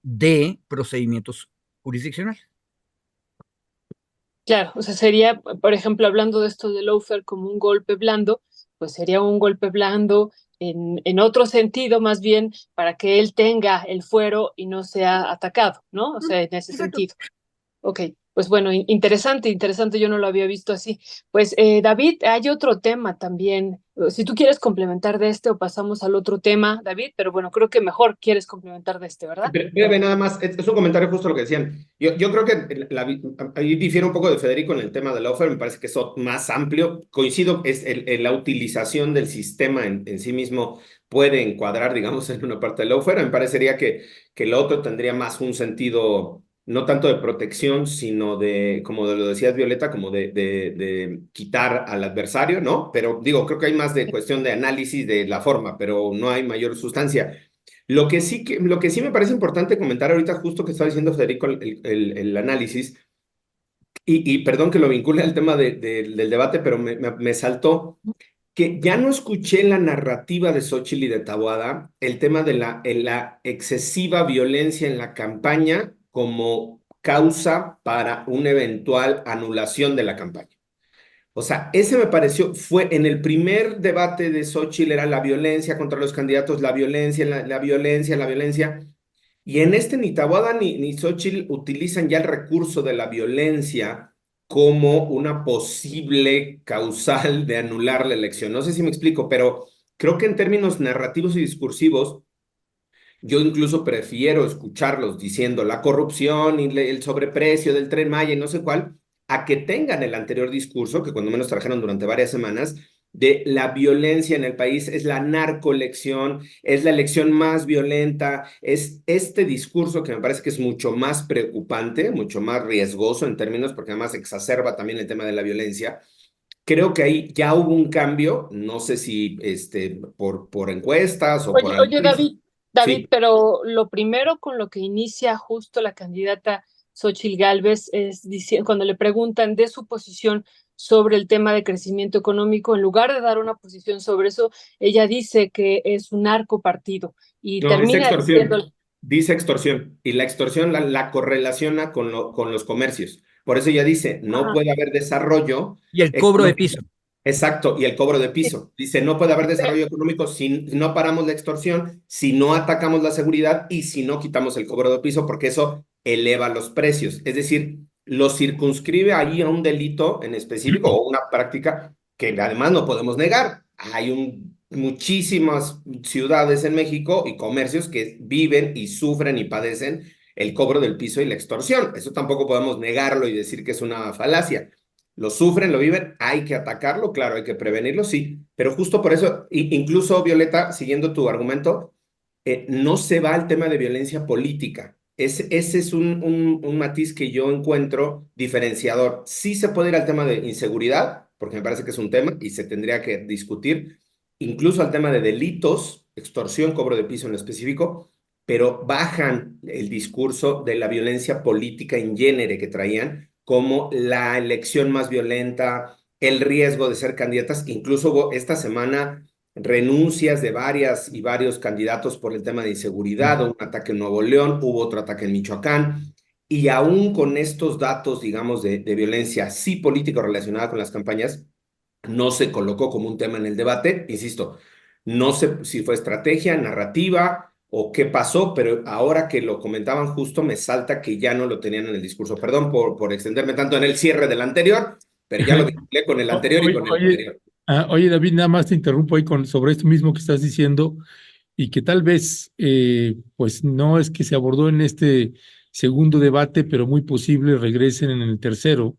de procedimientos jurisdiccionales. Claro, o sea, sería, por ejemplo, hablando de esto de lawfare como un golpe blando, pues sería un golpe blando en otro sentido, más bien para que él tenga el fuero y no sea atacado, ¿no? O sea, en ese Exacto. sentido. Ok, pues bueno, interesante, yo no lo había visto así. Pues David, hay otro tema también. Si tú quieres complementar de este o pasamos al otro tema, David, pero bueno, creo que mejor quieres complementar de este, ¿verdad? Breve, nada más, es un comentario justo lo que decían. Yo creo que ahí difiere un poco de Federico en el tema del lawfare, me parece que es más amplio. Coincido, es la utilización del sistema en sí mismo puede encuadrar, digamos, en una parte del lawfare. Me parecería que el otro tendría más un sentido, no tanto de protección, sino de, como lo decías, Violeta, como de quitar al adversario, ¿no? Pero digo, creo que hay más de cuestión de análisis de la forma, pero no hay mayor sustancia. Lo que sí me parece importante comentar ahorita, justo que estaba diciendo Federico, el análisis, y perdón que lo vincule al tema del debate, pero me saltó que ya no escuché en la narrativa de Xóchitl y de Taboada el tema de la excesiva violencia en la campaña como causa para una eventual anulación de la campaña. O sea, ese me pareció, fue en el primer debate de Xóchitl, era la violencia contra los candidatos, la violencia, la violencia, la violencia. Y en este ni Taboada ni Xóchitl utilizan ya el recurso de la violencia como una posible causal de anular la elección. No sé si me explico, pero creo que en términos narrativos y discursivos, yo incluso prefiero escucharlos diciendo la corrupción y el sobreprecio del Tren Maya y no sé cuál, a que tengan el anterior discurso, que cuando menos trajeron durante varias semanas, de la violencia en el país, es la narcoelección, es la elección más violenta, es este discurso que me parece que es mucho más preocupante, mucho más riesgoso en términos, porque además exacerba también el tema de la violencia. Creo que ahí ya hubo un cambio, no sé si por encuestas o por Oye, análisis. David, Sí, pero lo primero con lo que inicia justo la candidata Xóchitl Gálvez es diciendo, cuando le preguntan de su posición sobre el tema de crecimiento económico, en lugar de dar una posición sobre eso, ella dice que es un narcopartido y no, es termina diciendo, extorsión. Dice extorsión. Y la extorsión la correlaciona con los comercios. Por eso ella dice, no ajá, puede haber desarrollo Y el cobro de piso. económico. Exacto, y el cobro de sí, piso. Dice, no puede haber desarrollo económico si no paramos la extorsión, si no atacamos la seguridad y si no quitamos el cobro de piso, porque eso eleva los precios. Es decir, lo circunscribe ahí a un delito en específico o una práctica que además no podemos negar. Hay muchísimas ciudades en México y comercios que viven y sufren y padecen el cobro del piso y la extorsión. Eso tampoco podemos negarlo y decir que es una falacia. Lo sufren, lo viven, hay que atacarlo, claro, hay que prevenirlo, sí, pero justo por eso, incluso Violeta, siguiendo tu argumento, no se va al tema de violencia política. Ese es un matiz que yo encuentro diferenciador. Sí se puede ir al tema de inseguridad, porque me parece que es un tema y se tendría que discutir, incluso al tema de delitos, extorsión, cobro de piso en específico, pero bajan el discurso de la violencia política en género que traían como la elección más violenta, el riesgo de ser candidatas. Incluso hubo esta semana renuncias de varias y varios candidatos por el tema de inseguridad, un ataque en Nuevo León, hubo otro ataque en Michoacán, y aún con estos datos, digamos, de violencia sí política relacionada con las campañas, no se colocó como un tema en el debate, insisto, no sé si fue estrategia, narrativa o qué pasó, pero ahora que lo comentaban justo me salta que ya no lo tenían en el discurso. Perdón por extenderme tanto en el cierre del anterior, pero ya lo vinculé con el anterior y con el Oye, anterior. oye, David, nada más te interrumpo ahí sobre esto mismo que estás diciendo y que tal vez, pues no es que se abordó en este segundo debate, pero muy posible regresen en el tercero,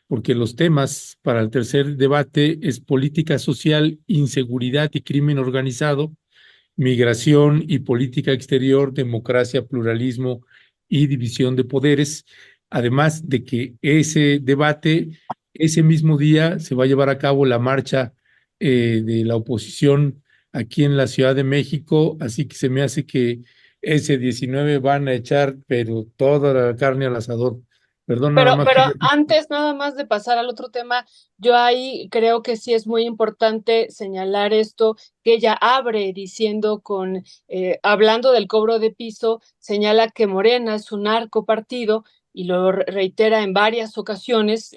porque los temas para el tercer debate es política social, inseguridad y crimen organizado, migración y política exterior, democracia, pluralismo y división de poderes. Además de que ese debate, ese mismo día se va a llevar a cabo la marcha de la oposición aquí en la Ciudad de México, así que se me hace que ese 19 van a echar, pero toda la carne al asador. Perdón, nada más. Pero antes nada más de pasar al otro tema, yo ahí creo que sí es muy importante señalar esto, que ella abre diciendo hablando del cobro de piso, señala que Morena es un narcopartido y lo reitera en varias ocasiones,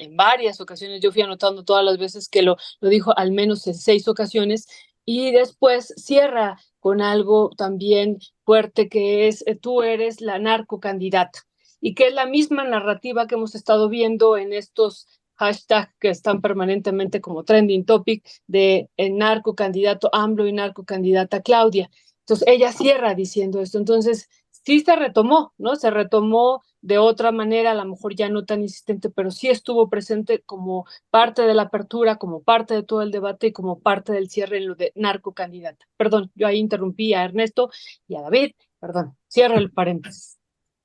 yo fui anotando todas las veces que lo dijo, al menos en 6 ocasiones, y después cierra con algo también fuerte que es, tú eres la narcocandidata y que es la misma narrativa que hemos estado viendo en estos hashtags que están permanentemente como trending topic de el narco candidato AMLO y narco candidata Claudia. Entonces ella cierra diciendo esto. Entonces sí se retomó, ¿no? Se retomó de otra manera, a lo mejor ya no tan insistente, pero sí estuvo presente como parte de la apertura, como parte de todo el debate y como parte del cierre en lo de narco candidata. Perdón, yo ahí interrumpí a Ernesto y a David, perdón, cierro el paréntesis.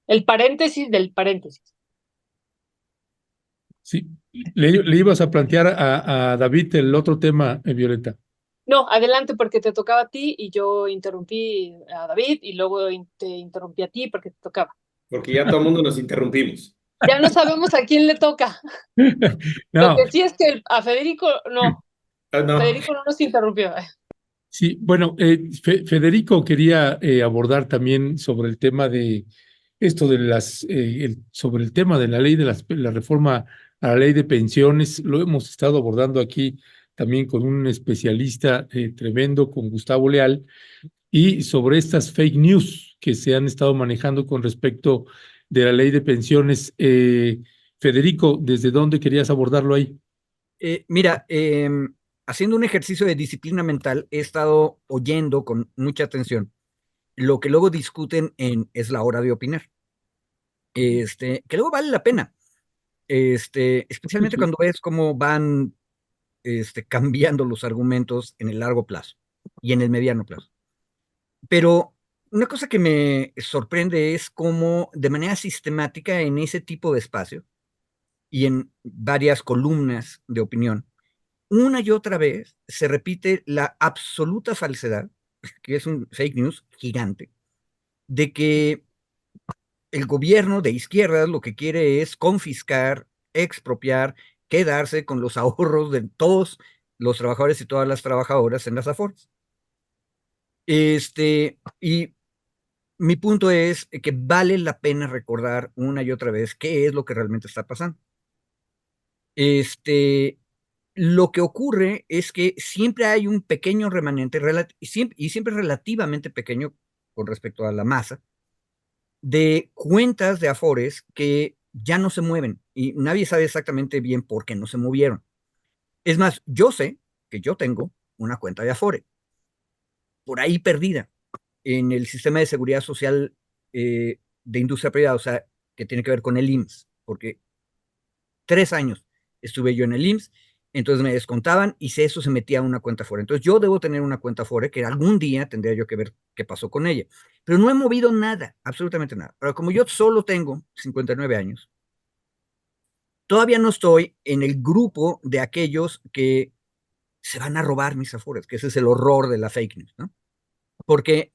El paréntesis del paréntesis. Sí, le ibas a plantear a David el otro tema, Violeta. No, adelante porque te tocaba a ti y yo interrumpí a David y luego te interrumpí a ti porque te tocaba. Porque ya todo el mundo nos interrumpimos. Ya no sabemos a quién le toca. Lo No, que sí es que a Federico no. No. Federico no nos interrumpió. sí, bueno, Federico quería abordar también sobre el tema de esto de sobre el tema de la ley de la reforma a la ley de pensiones. Lo hemos estado abordando aquí también con un especialista tremendo, con Gustavo Leal, y sobre estas fake news que se han estado manejando con respecto de la ley de pensiones. Federico, ¿desde dónde querías abordarlo ahí? Mira, haciendo un ejercicio de disciplina mental, he estado oyendo con mucha atención lo que luego discuten en Es la hora de opinar. Que luego vale la pena. Especialmente cuando ves cómo van cambiando los argumentos en el largo plazo y en el mediano plazo. Pero una cosa que me sorprende es cómo de manera sistemática en ese tipo de espacio y en varias columnas de opinión, una y otra vez se repite la absoluta falsedad, que es un fake news gigante, de que el gobierno de izquierdas lo que quiere es confiscar, expropiar, quedarse con los ahorros de todos los trabajadores y todas las trabajadoras en las AFORES. Y mi punto es que vale la pena recordar una y otra vez qué es lo que realmente está pasando. Lo que ocurre es que siempre hay un pequeño remanente, y siempre relativamente pequeño con respecto a la masa, de cuentas de Afores que ya no se mueven y nadie sabe exactamente bien por qué no se movieron. Es más, yo sé que yo tengo una cuenta de Afore por ahí perdida en el sistema de seguridad social de industria privada, o sea, que tiene que ver con el IMSS, porque 3 años estuve yo en el IMSS, entonces me descontaban y si eso se metía a una cuenta Afore. Entonces yo debo tener una cuenta Afore que algún día tendría yo que ver qué pasó con ella. Pero no he movido nada, absolutamente nada. Pero como yo solo tengo 59 años, todavía no estoy en el grupo de aquellos que se van a robar mis Afores, que ese es el horror de la fake news, ¿no? Porque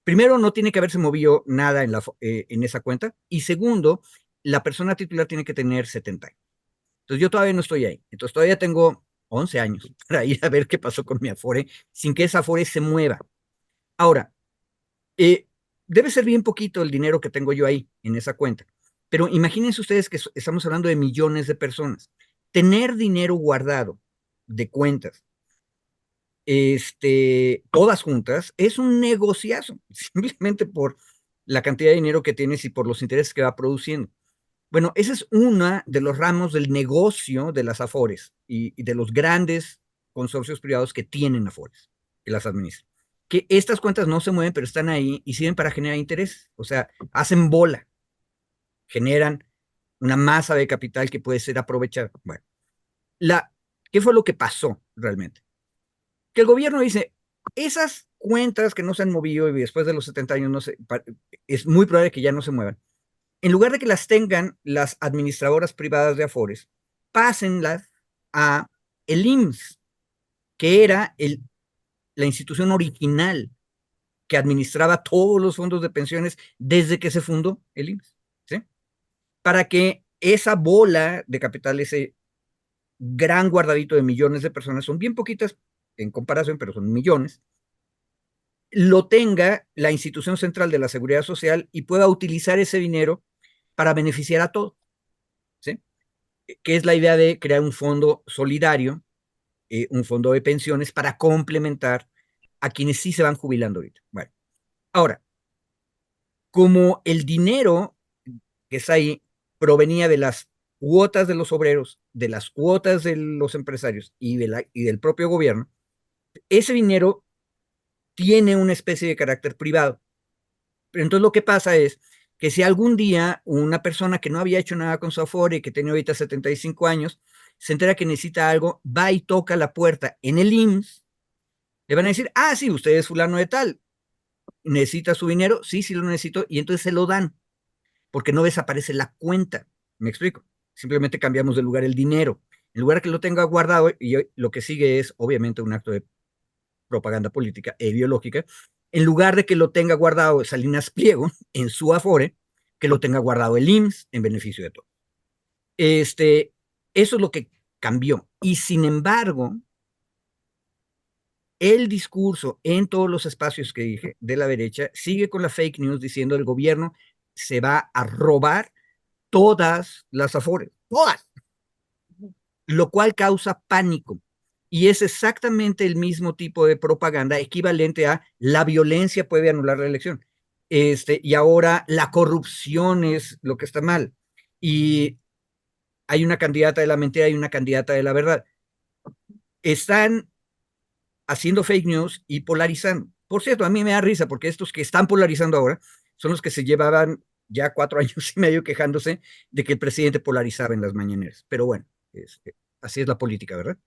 primero, no tiene que haberse movido nada en esa cuenta. Y segundo, la persona titular tiene que tener 70 años. Entonces, yo todavía no estoy ahí. Entonces, todavía tengo 11 años para ir a ver qué pasó con mi Afore sin que esa Afore se mueva. Ahora, debe ser bien poquito el dinero que tengo yo ahí en esa cuenta. Pero imagínense ustedes que estamos hablando de millones de personas. Tener dinero guardado de cuentas todas juntas, es un negociazo, simplemente por la cantidad de dinero que tienes y por los intereses que va produciendo. Bueno, ese es uno de los ramos del negocio de las Afores y de los grandes consorcios privados que tienen Afores, que las administran. Que estas cuentas no se mueven, pero están ahí y sirven para generar interés. O sea, hacen bola, generan una masa de capital que puede ser aprovechada. Bueno, ¿qué fue lo que pasó realmente? Que el gobierno dice, esas cuentas que no se han movido y después de los 70 años no se, es muy probable que ya no se muevan. En lugar de que las tengan las administradoras privadas de Afores, pásenlas a el IMSS, que era la institución original que administraba todos los fondos de pensiones desde que se fundó el IMSS, ¿sí? Para que esa bola de capital, ese gran guardadito de millones de personas, son bien poquitas en comparación, pero son millones, lo tenga la institución central de la seguridad social y pueda utilizar ese dinero para beneficiar a todos, ¿sí? Que es la idea de crear un fondo solidario, un fondo de pensiones para complementar a quienes sí se van jubilando ahorita. Bueno, ahora, como el dinero que está ahí provenía de las cuotas de los obreros, de las cuotas de los empresarios y del propio gobierno, ese dinero tiene una especie de carácter privado. Pero entonces lo que pasa es que si algún día una persona que no había hecho nada con su Afore, que tiene ahorita 75 años, se entera que necesita algo, va y toca la puerta en el IMSS, le van a decir, ah, sí, usted es fulano de tal, necesita su dinero, sí, sí lo necesito, y entonces se lo dan, porque no desaparece la cuenta, ¿me explico? Simplemente cambiamos de lugar el dinero. En lugar de que lo tenga guardado, y lo que sigue es obviamente un acto de propaganda política e ideológica, en lugar de que lo tenga guardado Salinas Pliego en su Afore, que lo tenga guardado el IMSS en beneficio de todos. Eso es lo que cambió. Y sin embargo, el discurso en todos los espacios que dije de la derecha sigue con la fake news diciendo el gobierno se va a robar todas las Afores, todas, lo cual causa pánico. Y es exactamente el mismo tipo de propaganda equivalente a la violencia puede anular la elección. Y ahora la corrupción es lo que está mal. Y hay una candidata de la mentira y una candidata de la verdad. Están haciendo fake news y polarizando. Por cierto, a mí me da risa porque estos que están polarizando ahora son los que se llevaban ya 4 años y medio quejándose de que el presidente polarizaba en las mañaneras. Pero bueno, así es la política, ¿verdad?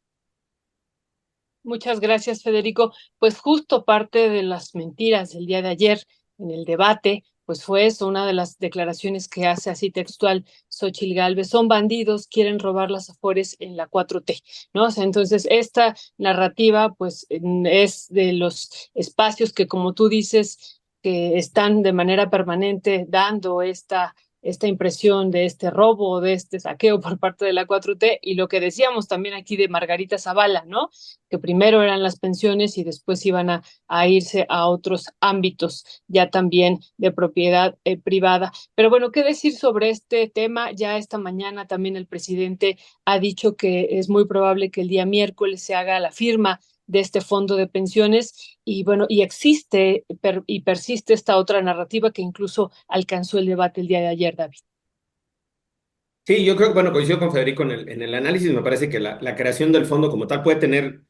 Muchas gracias, Federico. Pues justo parte de las mentiras del día de ayer en el debate, pues fue eso, una de las declaraciones que hace así textual Xóchitl Gálvez, son bandidos, quieren robar las Afores en la 4T, ¿no? O sea, entonces, esta narrativa, pues, es de los espacios que, como tú dices, que están de manera permanente dando esta impresión de este robo, de este saqueo por parte de la 4T, y lo que decíamos también aquí de Margarita Zavala, ¿no? Que primero eran las pensiones y después iban a irse a otros ámbitos ya también de propiedad privada. Pero bueno, ¿qué decir sobre este tema? Ya esta mañana también el presidente ha dicho que es muy probable que el día miércoles se haga la firma de este fondo de pensiones y bueno, y existe y persiste esta otra narrativa que incluso alcanzó el debate el día de ayer, David. Sí, yo creo que, bueno, coincido con Federico en el análisis. Me parece que la creación del fondo como tal puede tener,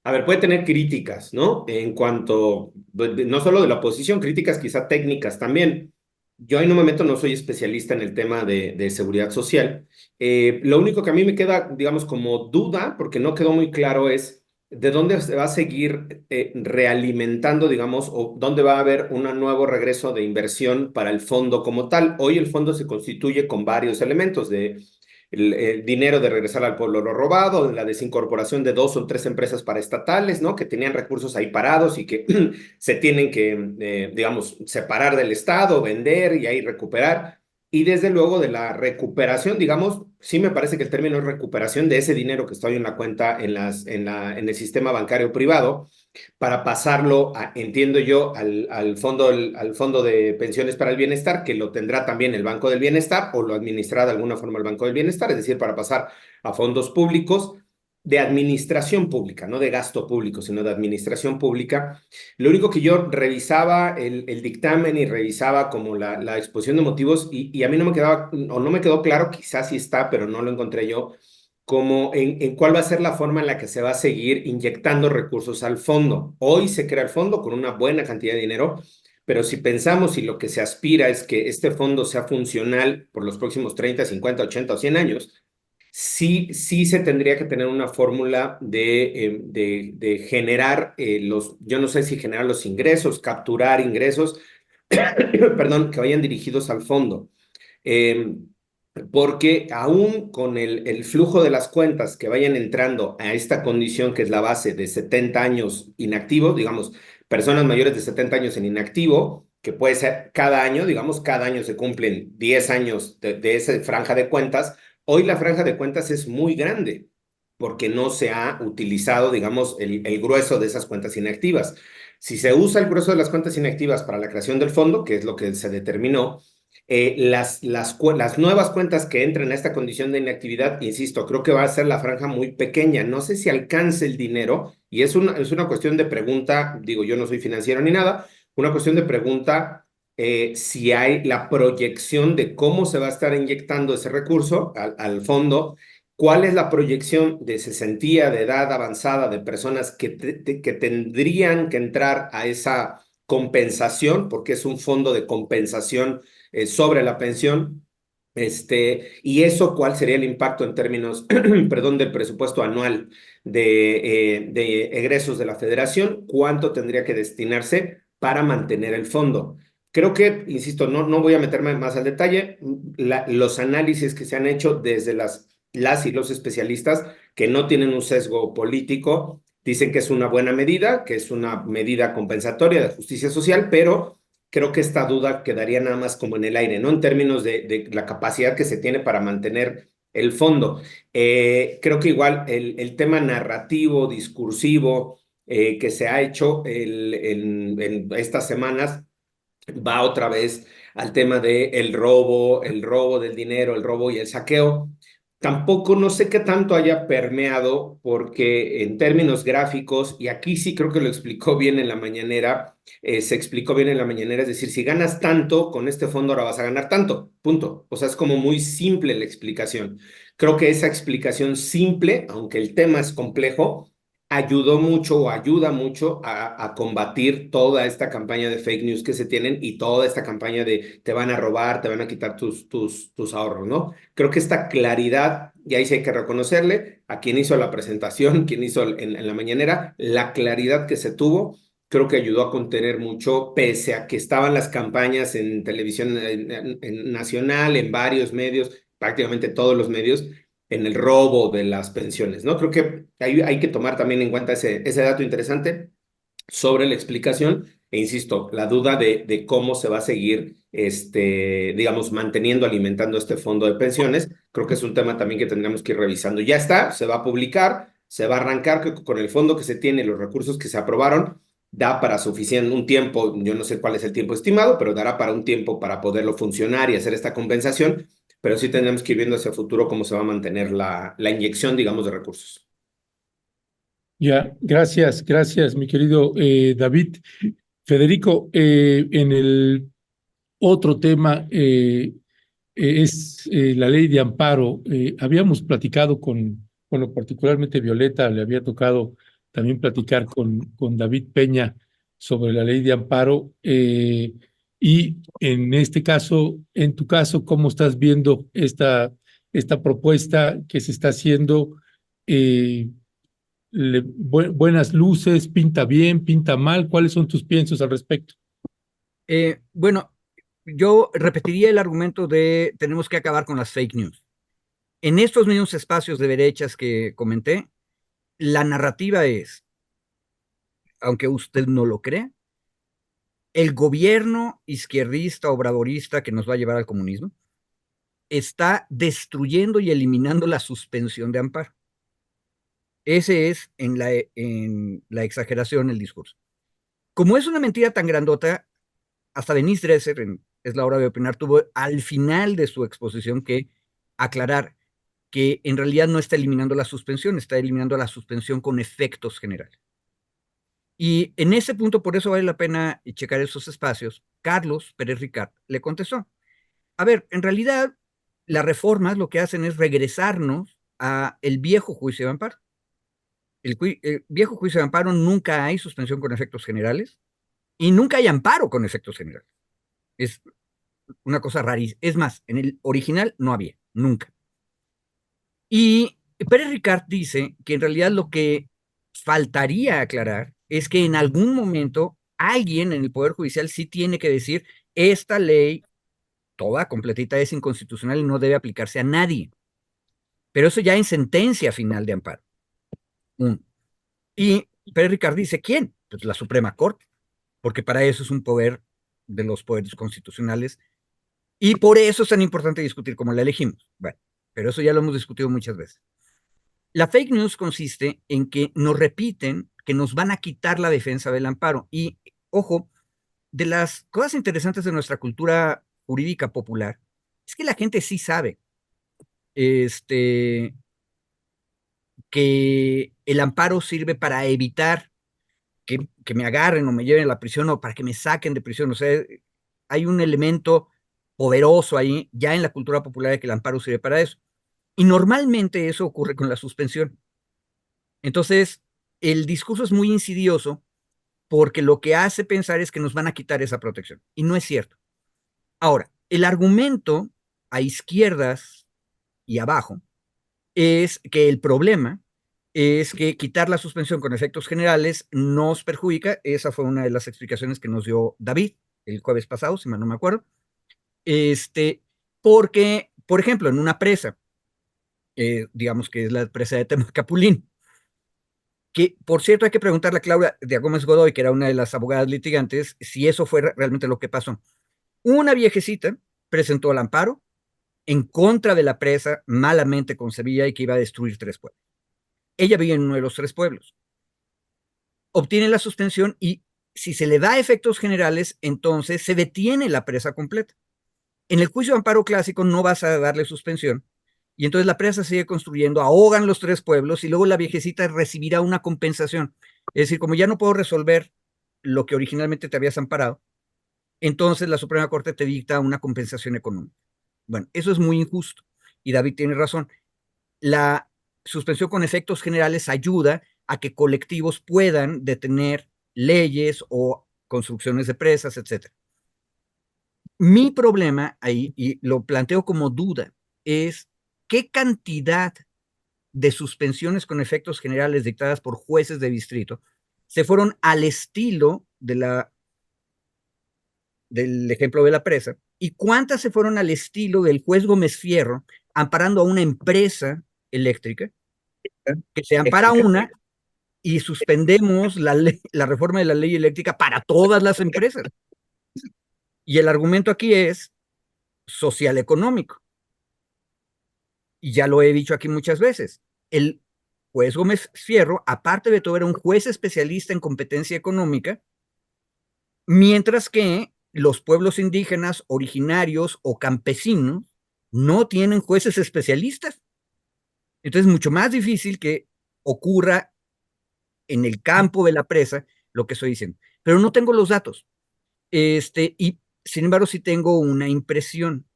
a ver, puede tener críticas, ¿no? En cuanto, no solo de la oposición, críticas quizá técnicas también. Yo ahí no me meto, no soy especialista en el tema de seguridad social. Lo único que a mí me queda, digamos, como duda, porque no quedó muy claro, es de dónde se va a seguir realimentando, digamos, o dónde va a haber un nuevo regreso de inversión para el fondo como tal. Hoy el fondo se constituye con varios elementos de el dinero de regresar al pueblo lo robado, la desincorporación de 2 o 3 empresas paraestatales, ¿no? Que tenían recursos ahí parados y que se tienen que, digamos, separar del Estado, vender y ahí recuperar. Y desde luego de la recuperación, digamos, sí me parece que el término es recuperación de ese dinero que está hoy en la cuenta en el sistema bancario privado para pasarlo, entiendo yo, al fondo de pensiones para el bienestar, que lo tendrá también el Banco del Bienestar o lo administrará de alguna forma el Banco del Bienestar, es decir, para pasar a fondos públicos de administración pública, no de gasto público, sino de administración pública. Lo único que yo revisaba el dictamen y revisaba como la exposición de motivos y a mí no me quedaba, o no me quedó claro, quizás sí está, pero no lo encontré yo, como en cuál va a ser la forma en la que se va a seguir inyectando recursos al fondo. Hoy se crea el fondo con una buena cantidad de dinero, pero si pensamos y lo que se aspira es que este fondo sea funcional por los próximos 30, 50, 80 o 100 años, sí se tendría que tener una fórmula de generar yo no sé si generar los ingresos, capturar ingresos, perdón, que vayan dirigidos al fondo. Eh, Porque aún con el flujo de las cuentas que vayan entrando a esta condición que es la base de 70 años inactivos, digamos, personas mayores de 70 años en inactivo, que puede ser cada año, digamos, cada año se cumplen 10 años de esa franja de cuentas. Hoy la franja de cuentas es muy grande porque no se ha utilizado, digamos, el grueso de esas cuentas inactivas. Si se usa el grueso de las cuentas inactivas para la creación del fondo, que es lo que se determinó, las nuevas cuentas que entren a esta condición de inactividad, insisto, creo que va a ser la franja muy pequeña. No sé si alcance el dinero y es una cuestión de pregunta, digo, yo no soy financiero ni nada, una cuestión de pregunta si hay la proyección de cómo se va a estar inyectando ese recurso al fondo. ¿Cuál es la proyección de cesantía, de edad avanzada, de personas que tendrían que entrar a esa compensación, porque es un fondo de compensación sobre la pensión? Y eso, ¿cuál sería el impacto en términos, perdón, del presupuesto anual de egresos de la federación? ¿Cuánto tendría que destinarse para mantener el fondo? Creo que, insisto, no voy a meterme más al detalle. Los análisis que se han hecho desde las y los especialistas que no tienen un sesgo político dicen que es una buena medida, que es una medida compensatoria de justicia social, pero creo que esta duda quedaría nada más como en el aire, ¿no? En términos de la capacidad que se tiene para mantener el fondo. Creo que igual el tema narrativo, discursivo, que se ha hecho en estas semanas va otra vez al tema de el robo del dinero, el robo y el saqueo. Tampoco no sé qué tanto haya permeado, porque en términos gráficos, y aquí sí creo que lo explicó bien en la mañanera, se explicó bien en la mañanera, es decir, si ganas tanto, con este fondo ahora vas a ganar tanto, punto. O sea, es como muy simple la explicación. Creo que esa explicación simple, aunque el tema es complejo, ayudó mucho o ayuda mucho a combatir toda esta campaña de fake news que se tienen y toda esta campaña de te van a robar, te van a quitar tus ahorros, ¿no? Creo que esta claridad, y ahí sí hay que reconocerle a quien hizo la presentación, quien hizo en la mañanera, la claridad que se tuvo, creo que ayudó a contener mucho, pese a que estaban las campañas en televisión nacional, en varios medios, prácticamente todos los medios, en el robo de las pensiones, ¿no? Creo que hay que tomar también en cuenta ese dato interesante sobre la explicación e insisto, la duda de cómo se va a seguir, digamos, manteniendo, alimentando este fondo de pensiones, creo que es un tema también que tendremos que ir revisando. Ya está, se va a publicar, se va a arrancar con el fondo que se tiene, los recursos que se aprobaron, da para suficiente un tiempo, yo no sé cuál es el tiempo estimado, pero dará para un tiempo para poderlo funcionar y hacer esta compensación, pero sí tendremos que ir viendo hacia el futuro cómo se va a mantener la inyección, digamos, de recursos. Ya, gracias, mi querido David. Federico, en el otro tema, es la ley de amparo. Habíamos platicado bueno, particularmente Violeta, le había tocado también platicar con David Peña sobre la ley de amparo. Y en este caso, en tu caso, ¿cómo estás viendo esta propuesta que se está haciendo? Buenas luces, pinta bien, pinta mal. ¿Cuáles son tus piensos al respecto? Bueno, yo repetiría el argumento de tenemos que acabar con las fake news. En estos mismos espacios de derechas que comenté, la narrativa es, aunque usted no lo crea, el gobierno izquierdista, obradorista que nos va a llevar al comunismo, está destruyendo y eliminando la suspensión de amparo. Ese es en la exageración el discurso. Como es una mentira tan grandota, hasta Denise Dresser, Es la hora de opinar, tuvo al final de su exposición que aclarar que en realidad no está eliminando la suspensión, está eliminando la suspensión con efectos generales. Y en ese punto, por eso vale la pena checar esos espacios, Carlos Pérez Ricard le contestó, a ver, en realidad las reformas lo que hacen es regresarnos a el viejo juicio de amparo. El viejo juicio de amparo nunca hay suspensión con efectos generales y nunca hay amparo con efectos generales. Es una cosa rarísima. Es más, en el original no había, nunca. Y Pérez Ricard dice que en realidad lo que faltaría aclarar es que en algún momento alguien en el Poder Judicial sí tiene que decir, esta ley toda completita es inconstitucional y no debe aplicarse a nadie. Pero eso ya en sentencia final de amparo. Y Pérez Ricard dice, ¿quién? Pues la Suprema Corte, porque para eso es un poder de los poderes constitucionales y por eso es tan importante discutir cómo la elegimos. Bueno, pero eso ya lo hemos discutido muchas veces. La fake news consiste en que nos repiten que nos van a quitar la defensa del amparo. Y, ojo, de las cosas interesantes de nuestra cultura jurídica popular es que la gente sí sabe que el amparo sirve para evitar que me agarren o me lleven a la prisión o para que me saquen de prisión. O sea, hay un elemento poderoso ahí ya en la cultura popular de que el amparo sirve para eso. Y normalmente eso ocurre con la suspensión. Entonces, el discurso es muy insidioso porque lo que hace pensar es que nos van a quitar esa protección. Y no es cierto. Ahora, el argumento a izquierdas y abajo es que el problema es que quitar la suspensión con efectos generales nos perjudica. Esa fue una de las explicaciones que nos dio David el jueves pasado, si mal no me acuerdo. Porque, por ejemplo, en una presa, digamos que es la presa de Temacapulín, que por cierto hay que preguntarle a Claudia de Gómez Godoy, que era una de las abogadas litigantes, si eso fue realmente lo que pasó. Una viejecita presentó el amparo en contra de la presa malamente concebida y que iba a destruir 3 pueblos. Ella vive en uno de los 3 pueblos. Obtiene la suspensión y si se le da efectos generales, entonces se detiene la presa completa. En el juicio de amparo clásico no vas a darle suspensión y entonces la presa sigue construyendo, ahogan los 3 pueblos y luego la viejecita recibirá una compensación. Es decir, como ya no puedo resolver lo que originalmente te habías amparado, entonces la Suprema Corte te dicta una compensación económica. Bueno, eso es muy injusto y David tiene razón. La suspensión con efectos generales ayuda a que colectivos puedan detener leyes o construcciones de presas, etc. Mi problema ahí, y lo planteo como duda, es qué cantidad de suspensiones con efectos generales dictadas por jueces de distrito se fueron al estilo del ejemplo de la presa y cuántas se fueron al estilo del juez Gómez Fierro amparando a una empresa eléctrica que se ampara una y suspendemos la reforma de la ley eléctrica para todas las empresas. Y el argumento aquí es social económico. Y ya lo he dicho aquí muchas veces. El juez Gómez Fierro, aparte de todo, era un juez especialista en competencia económica, mientras que los pueblos indígenas, originarios o campesinos no tienen jueces especialistas. Entonces es mucho más difícil que ocurra en el campo de la presa lo que estoy diciendo. Pero no tengo los datos. Y sin embargo sí tengo una impresión.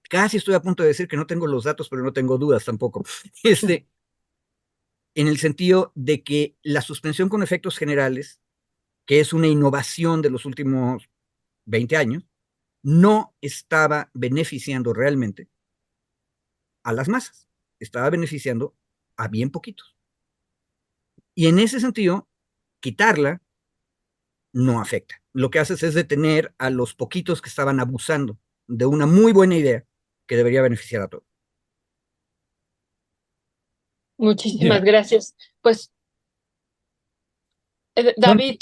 casi estoy a punto de decir que no tengo los datos, pero no tengo dudas tampoco. En el sentido de que la suspensión con efectos generales, que es una innovación de los últimos 20 años, no estaba beneficiando realmente a las masas, estaba beneficiando a bien poquitos. Y en ese sentido, quitarla no afecta. Lo que haces es detener a los poquitos que estaban abusando de una muy buena idea que debería beneficiar a todos. Muchísimas Ya. gracias. Pues, Bueno, David,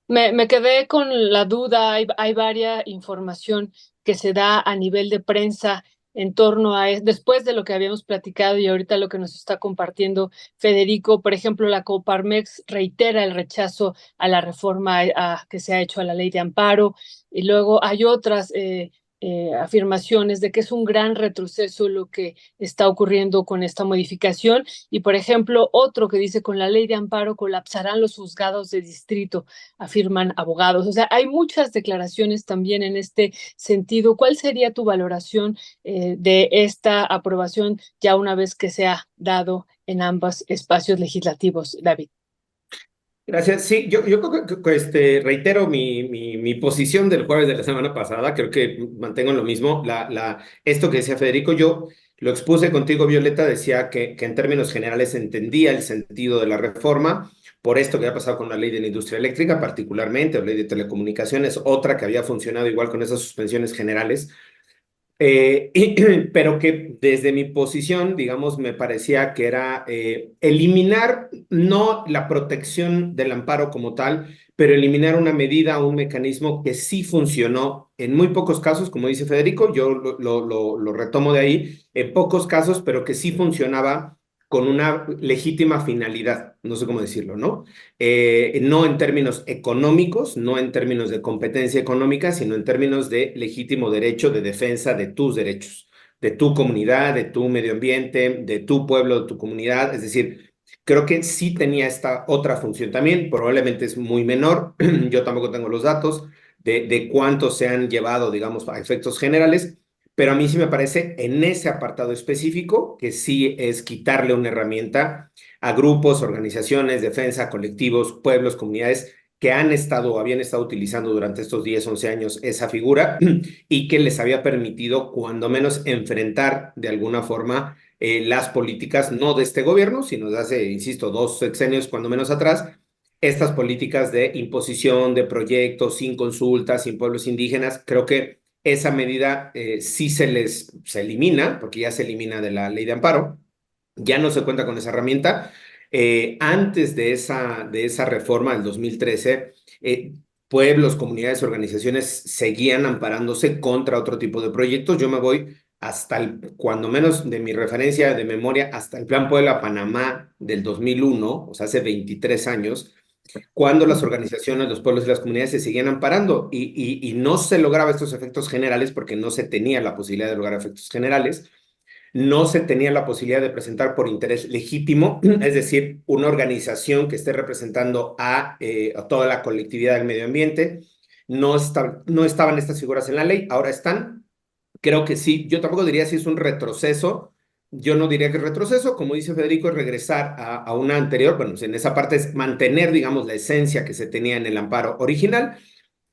me quedé con la duda, hay varias información que se da a nivel de prensa en torno a, después de lo que habíamos platicado y ahorita lo que nos está compartiendo Federico, por ejemplo, la Coparmex reitera el rechazo a la reforma que se ha hecho a la ley de amparo, y luego hay otras afirmaciones de que es un gran retroceso lo que está ocurriendo con esta modificación. Y, por ejemplo, otro que dice, con la ley de amparo colapsarán los juzgados de distrito, afirman abogados. O sea, hay muchas declaraciones también en este sentido. ¿Cuál sería tu valoración de esta aprobación ya una vez que se ha dado en ambos espacios legislativos, David? Gracias. Sí, yo creo reitero mi posición del jueves de la semana pasada. Creo que mantengo lo mismo. Esto que decía Federico, yo lo expuse contigo, Violeta, decía que en términos generales entendía el sentido de la reforma por esto que había pasado con la ley de la industria eléctrica, particularmente, o ley de telecomunicaciones, otra que había funcionado igual con esas suspensiones generales. Pero que desde mi posición, digamos, me parecía que era eliminar no la protección del amparo como tal, pero eliminar una medida o un mecanismo que sí funcionó en muy pocos casos, como dice Federico, yo lo retomo de ahí, en pocos casos, pero que sí funcionaba con una legítima finalidad, no sé cómo decirlo, ¿no? No en términos económicos, no en términos de competencia económica, sino en términos de legítimo derecho de defensa de tus derechos, de tu comunidad, de tu medio ambiente, de tu pueblo, de tu comunidad. Es decir, creo que sí tenía esta otra función también, probablemente es muy menor, yo tampoco tengo los datos de cuántos se han llevado, digamos, a efectos generales, pero a mí sí me parece en ese apartado específico que sí es quitarle una herramienta a grupos, organizaciones, defensa, colectivos, pueblos, comunidades que han estado o habían estado utilizando durante estos 10, 11 años esa figura y que les había permitido cuando menos enfrentar de alguna forma las políticas, no de este gobierno, sino de hace, insisto, 2 sexenios cuando menos atrás, estas políticas de imposición de proyectos sin consultas, sin pueblos indígenas. Creo que esa medida sí se elimina, porque ya se elimina de la ley de amparo, ya no se cuenta con esa herramienta. Antes de esa reforma del 2013, pueblos, comunidades, organizaciones seguían amparándose contra otro tipo de proyectos. Yo me voy hasta cuando menos de mi referencia de memoria, hasta el Plan Puebla Panamá del 2001, o sea, hace 23 años, cuando las organizaciones, los pueblos y las comunidades se seguían amparando y no se lograba estos efectos generales porque no se tenía la posibilidad de lograr efectos generales, no se tenía la posibilidad de presentar por interés legítimo, es decir, una organización que esté representando a toda la colectividad del medio ambiente. No estaban estas figuras en la ley, ahora están. Creo que sí, yo tampoco diría si es un retroceso, yo no diría que es retroceso, como dice Federico, es regresar a una anterior, bueno, en esa parte es mantener, digamos, la esencia que se tenía en el amparo original.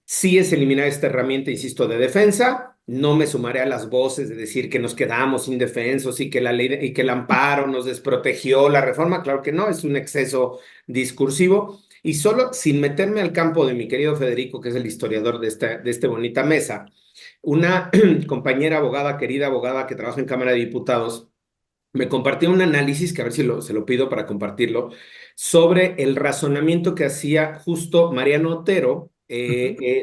Sí es eliminar esta herramienta, insisto, de defensa. No me sumaré a las voces de decir que nos quedamos indefensos y que la ley y que el amparo nos desprotegió la reforma. Claro que no, es un exceso discursivo. Y solo sin meterme al campo de mi querido Federico, que es el historiador de esta bonita mesa, una compañera abogada, querida abogada que trabaja en Cámara de Diputados, me compartió un análisis, que a ver si se lo pido para compartirlo, sobre el razonamiento que hacía justo Mariano Otero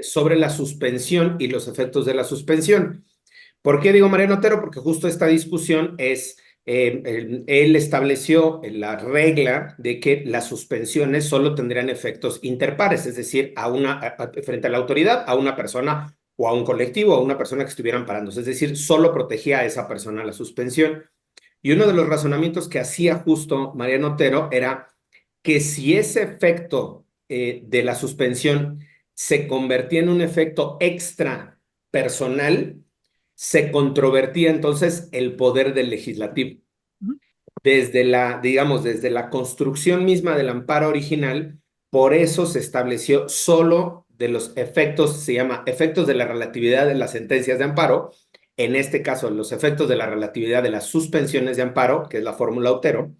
sobre la suspensión y los efectos de la suspensión. ¿Por qué digo Mariano Otero? Porque justo esta discusión es, él estableció la regla de que las suspensiones solo tendrían efectos interpares, es decir, frente a la autoridad, a una persona o a un colectivo, a una persona que estuvieran parándose, es decir, solo protegía a esa persona la suspensión. Y uno de los razonamientos que hacía justo Mariano Otero era que si ese efecto de la suspensión se convertía en un efecto extra personal, se controvertía entonces el poder del legislativo. Ujú. Digamos, desde la construcción misma del amparo original, por eso se estableció solo de los efectos, se llama efectos de la relatividad de las sentencias de amparo, en este caso los efectos de la relatividad de las suspensiones de amparo, que es la fórmula Otero.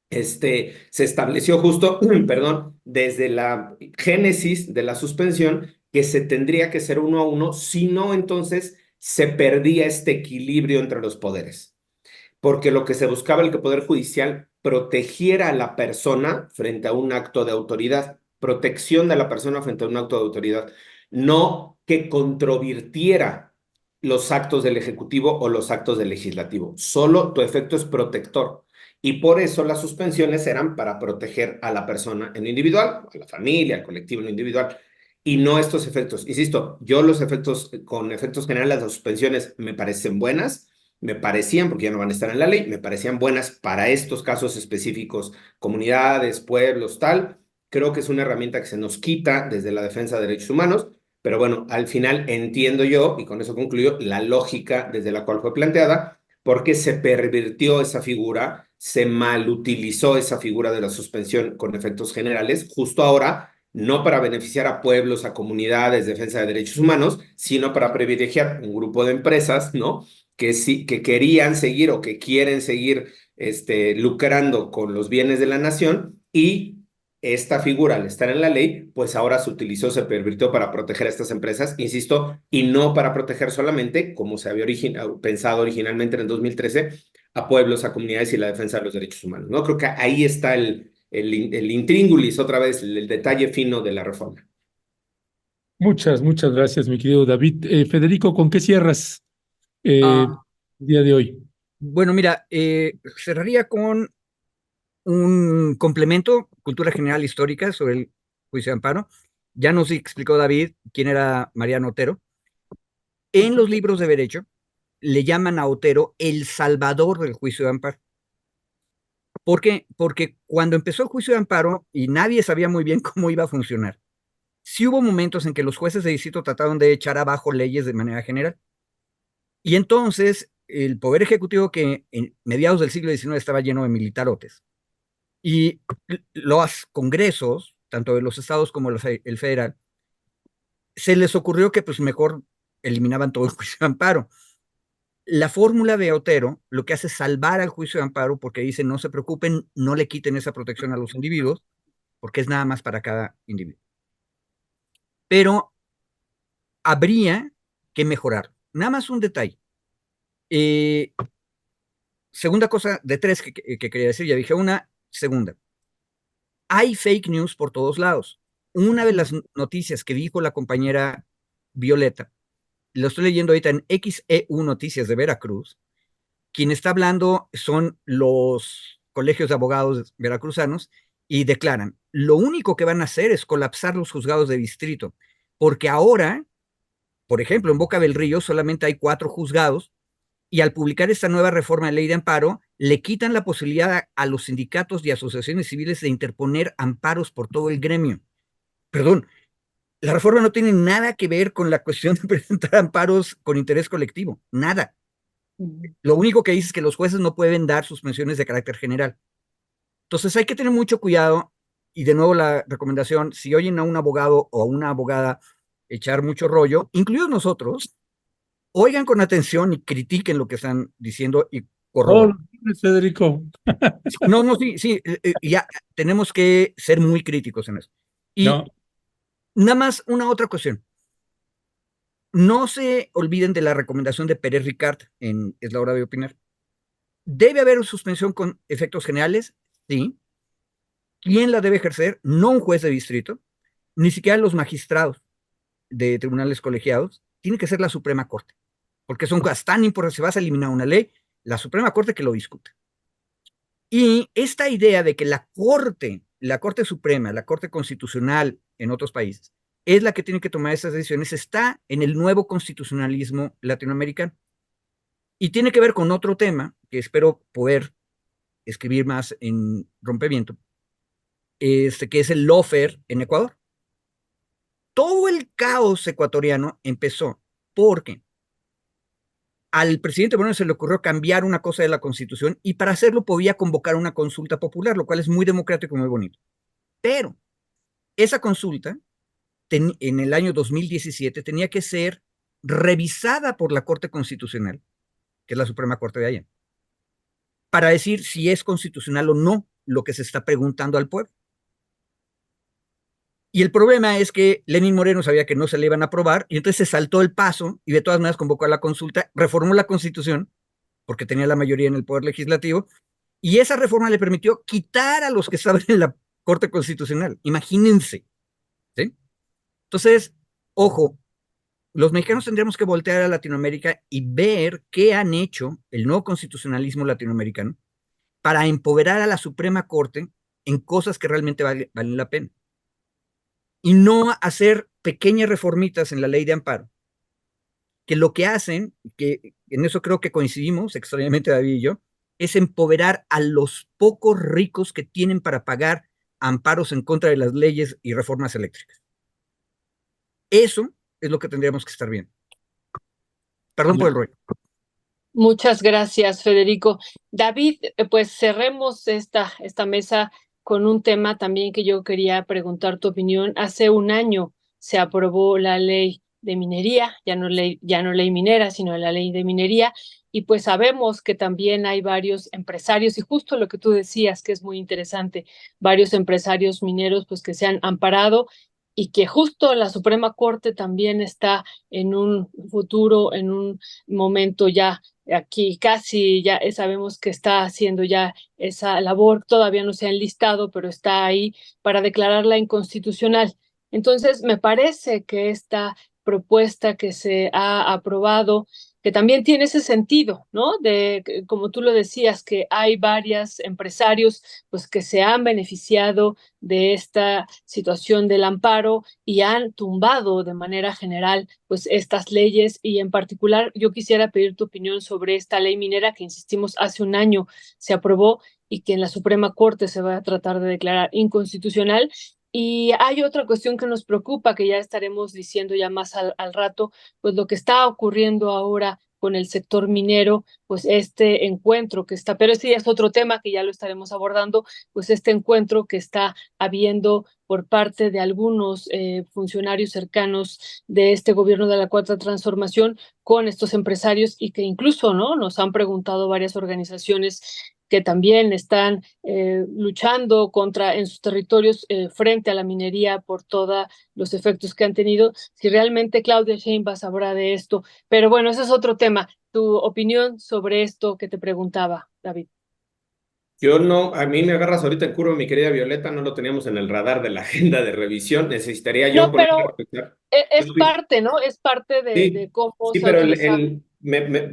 Se estableció justo, perdón, desde la génesis de la suspensión que se tendría que ser 1 a 1, si no, entonces se perdía este equilibrio entre los poderes, porque lo que se buscaba el que el Poder Judicial protegiera a la persona frente a un acto de autoridad, protección de la persona frente a un acto de autoridad, no que controvirtiera los actos del Ejecutivo o los actos del Legislativo. Solo tu efecto es protector. Y por eso las suspensiones eran para proteger a la persona en lo individual, a la familia, al colectivo en lo individual, y no estos efectos. Insisto, yo los efectos, con efectos generales, las suspensiones me parecen buenas, me parecían, porque ya no van a estar en la ley, me parecían buenas para estos casos específicos, comunidades, pueblos, tal. Creo que es una herramienta que se nos quita desde la defensa de derechos humanos, pero bueno, al final entiendo yo, y con eso concluyo, la lógica desde la cual fue planteada, porque se pervirtió esa figura, se malutilizó esa figura de la suspensión con efectos generales, justo ahora, no para beneficiar a pueblos, a comunidades, defensa de derechos humanos, sino para privilegiar un grupo de empresas, ¿no? Que sí, que querían seguir o que quieren seguir lucrando con los bienes de la nación, y esta figura, al estar en la ley, pues ahora se utilizó, se pervirtió para proteger a estas empresas, insisto, y no para proteger solamente, como se había pensado originalmente en el 2013, a pueblos, a comunidades y la defensa de los derechos humanos, ¿no? Creo que ahí está el intríngulis, otra vez, el detalle fino de la reforma. Muchas gracias, mi querido David. Federico, ¿con qué cierras el Ah, día de hoy? bueno, mira, cerraría con un complemento, cultura general histórica sobre el juicio de amparo. Ya nos explicó David quién era Mariano Otero. En los libros de derecho le llaman a Otero el salvador del juicio de amparo. ¿Por qué? Porque cuando empezó el juicio de amparo y nadie sabía muy bien cómo iba a funcionar, sí hubo momentos en que los jueces de distrito trataron de echar abajo leyes de manera general. Y entonces el Poder Ejecutivo, que en mediados del siglo XIX estaba lleno de militarotes, y los congresos, tanto de los estados como el federal, se les ocurrió que pues mejor eliminaban todo el juicio de amparo. La fórmula de Otero lo que hace es salvar al juicio de amparo porque dice no se preocupen, no le quiten esa protección a los individuos, porque es nada más para cada individuo. Pero habría que mejorar. Nada más un detalle. Segunda cosa de tres que quería decir, ya dije una. Segunda, hay fake news por todos lados. Una de las noticias que dijo la compañera Violeta, lo estoy leyendo ahorita en XEU Noticias de Veracruz, quien está hablando son los colegios de abogados veracruzanos y declaran, lo único que van a hacer es colapsar los juzgados de distrito, porque ahora, por ejemplo, en Boca del Río solamente hay 4 juzgados y al publicar esta nueva reforma de ley de amparo, le quitan la posibilidad a los sindicatos y asociaciones civiles de interponer amparos por todo el gremio. Perdón, la reforma no tiene nada que ver con la cuestión de presentar amparos con interés colectivo, nada. Lo único que dice es que los jueces no pueden dar suspensiones de carácter general. Entonces hay que tener mucho cuidado y de nuevo la recomendación, si oyen a un abogado o a una abogada echar mucho rollo, incluidos nosotros, oigan con atención y critiquen lo que están diciendo y Oh, corroboren. Federico. No, no, sí, sí, ya tenemos que ser muy críticos en eso. Y No, nada más una otra cuestión. No se olviden de la recomendación de Pérez Ricard en Es la hora de opinar. ¿Debe haber suspensión con efectos generales? Sí. ¿Quién la debe ejercer? No un juez de distrito, ni siquiera los magistrados de tribunales colegiados. Tiene que ser la Suprema Corte, porque son cosas tan importantes. Si vas a eliminar una ley, la Suprema Corte que lo discute. Y esta idea de que la Corte Suprema, la Corte Constitucional en otros países, es la que tiene que tomar esas decisiones, está en el nuevo constitucionalismo latinoamericano. Y tiene que ver con otro tema que espero poder escribir más en Rompeviento, que es el lawfare en Ecuador. Todo el caos ecuatoriano empezó porque al presidente Moreno se le ocurrió cambiar una cosa de la Constitución y para hacerlo podía convocar una consulta popular, lo cual es muy democrático y muy bonito. Pero esa consulta en el año 2017 tenía que ser revisada por la Corte Constitucional, que es la Suprema Corte de allá, para decir si es constitucional o no lo que se está preguntando al pueblo. Y el problema es que Lenín Moreno sabía que no se le iban a aprobar y entonces se saltó el paso y de todas maneras convocó a la consulta, reformó la Constitución, porque tenía la mayoría en el Poder Legislativo, y esa reforma le permitió quitar a los que estaban en la Corte Constitucional. Imagínense. ¿Sí? Entonces, ojo, los mexicanos tendríamos que voltear a Latinoamérica y ver qué han hecho el nuevo constitucionalismo latinoamericano para empoderar a la Suprema Corte en cosas que realmente valen la pena. Y no hacer pequeñas reformitas en la ley de amparo, que lo que hacen, que en eso creo que coincidimos extrañamente David y yo, es empoderar a los pocos ricos que tienen para pagar amparos en contra de las leyes y reformas eléctricas. Eso es lo que tendríamos que estar viendo. Perdón por el rollo. Muchas gracias, Federico. David, pues cerremos esta mesa con un tema también que yo quería preguntar tu opinión. Hace un año se aprobó la ley de minería, ya no ley minera, sino la ley de minería, y pues sabemos que también hay varios empresarios, y justo lo que tú decías, que es muy interesante, varios empresarios mineros pues que se han amparado y que justo la Suprema Corte también está en un futuro, en un momento ya aquí casi ya sabemos que está haciendo ya esa labor, todavía no se ha enlistado, pero está ahí para declararla inconstitucional. Entonces, me parece que esta propuesta que se ha aprobado, que también tiene ese sentido, ¿no? Como tú lo decías, que hay varios empresarios pues, que se han beneficiado de esta situación del amparo y han tumbado de manera general pues estas leyes, y en particular yo quisiera pedir tu opinión sobre esta ley minera que, insistimos, hace un año se aprobó y que en la Suprema Corte se va a tratar de declarar inconstitucional. Y hay otra cuestión que nos preocupa, que ya estaremos diciendo ya más al rato, pues lo que está ocurriendo ahora con el sector minero, pues este encuentro que está, pero ese ya es otro tema que ya lo estaremos abordando, pues este encuentro que está habiendo por parte de algunos funcionarios cercanos de este gobierno de la Cuarta Transformación con estos empresarios, y que incluso, ¿no?, nos han preguntado varias organizaciones que también están luchando en sus territorios frente a la minería por todos los efectos que han tenido, si realmente Claudia Sheinbaum sabrá de esto. Pero bueno, ese es otro tema. Tu opinión sobre esto que te preguntaba, David. Yo no, a mí me agarras ahorita en curva, mi querida Violeta, no lo teníamos en el radar de la agenda de revisión, necesitaría yo No, ponerme a pero reflexionar. es parte, ¿no? Es parte Sí, de cómo sí, se ha pero utilizado.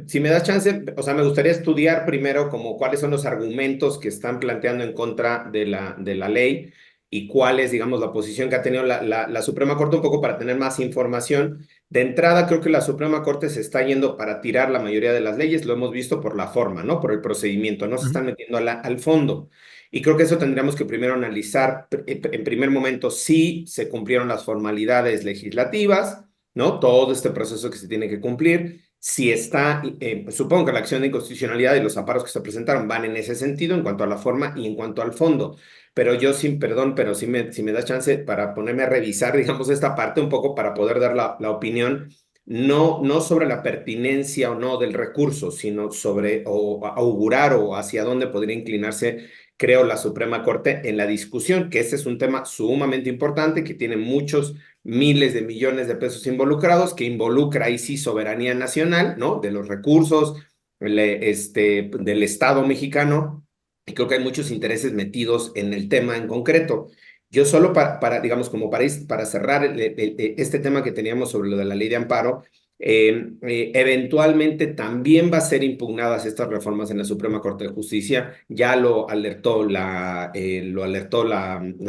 si me das chance, o sea, me gustaría estudiar primero como cuáles son los argumentos que están planteando en contra de la ley y cuál es, digamos, la posición que ha tenido la Suprema Corte, un poco para tener más información. De entrada, creo que la Suprema Corte se está yendo para tirar la mayoría de las leyes, lo hemos visto por la forma, ¿no? Por el procedimiento, no se están metiendo al fondo. Y creo que eso tendríamos que primero analizar, en primer momento, si se cumplieron las formalidades legislativas, ¿no? Todo este proceso que se tiene que cumplir. Si está, supongo que la acción de inconstitucionalidad y los amparos que se presentaron van en ese sentido en cuanto a la forma y en cuanto al fondo. Pero yo sin perdón, pero si me da chance para ponerme a revisar, digamos, esta parte un poco para poder dar la opinión, no sobre la pertinencia o no del recurso, sino sobre o augurar o hacia dónde podría inclinarse, creo, la Suprema Corte en la discusión, que ese es un tema sumamente importante que tiene muchos miles de millones de pesos involucrados, que involucra ahí sí soberanía nacional, ¿no? De los recursos del Estado mexicano, y creo que hay muchos intereses metidos en el tema en concreto. Yo solo digamos, como para cerrar este tema que teníamos sobre lo de la ley de amparo, eventualmente también va a ser impugnadas estas reformas en la Suprema Corte de Justicia, ya lo alertó la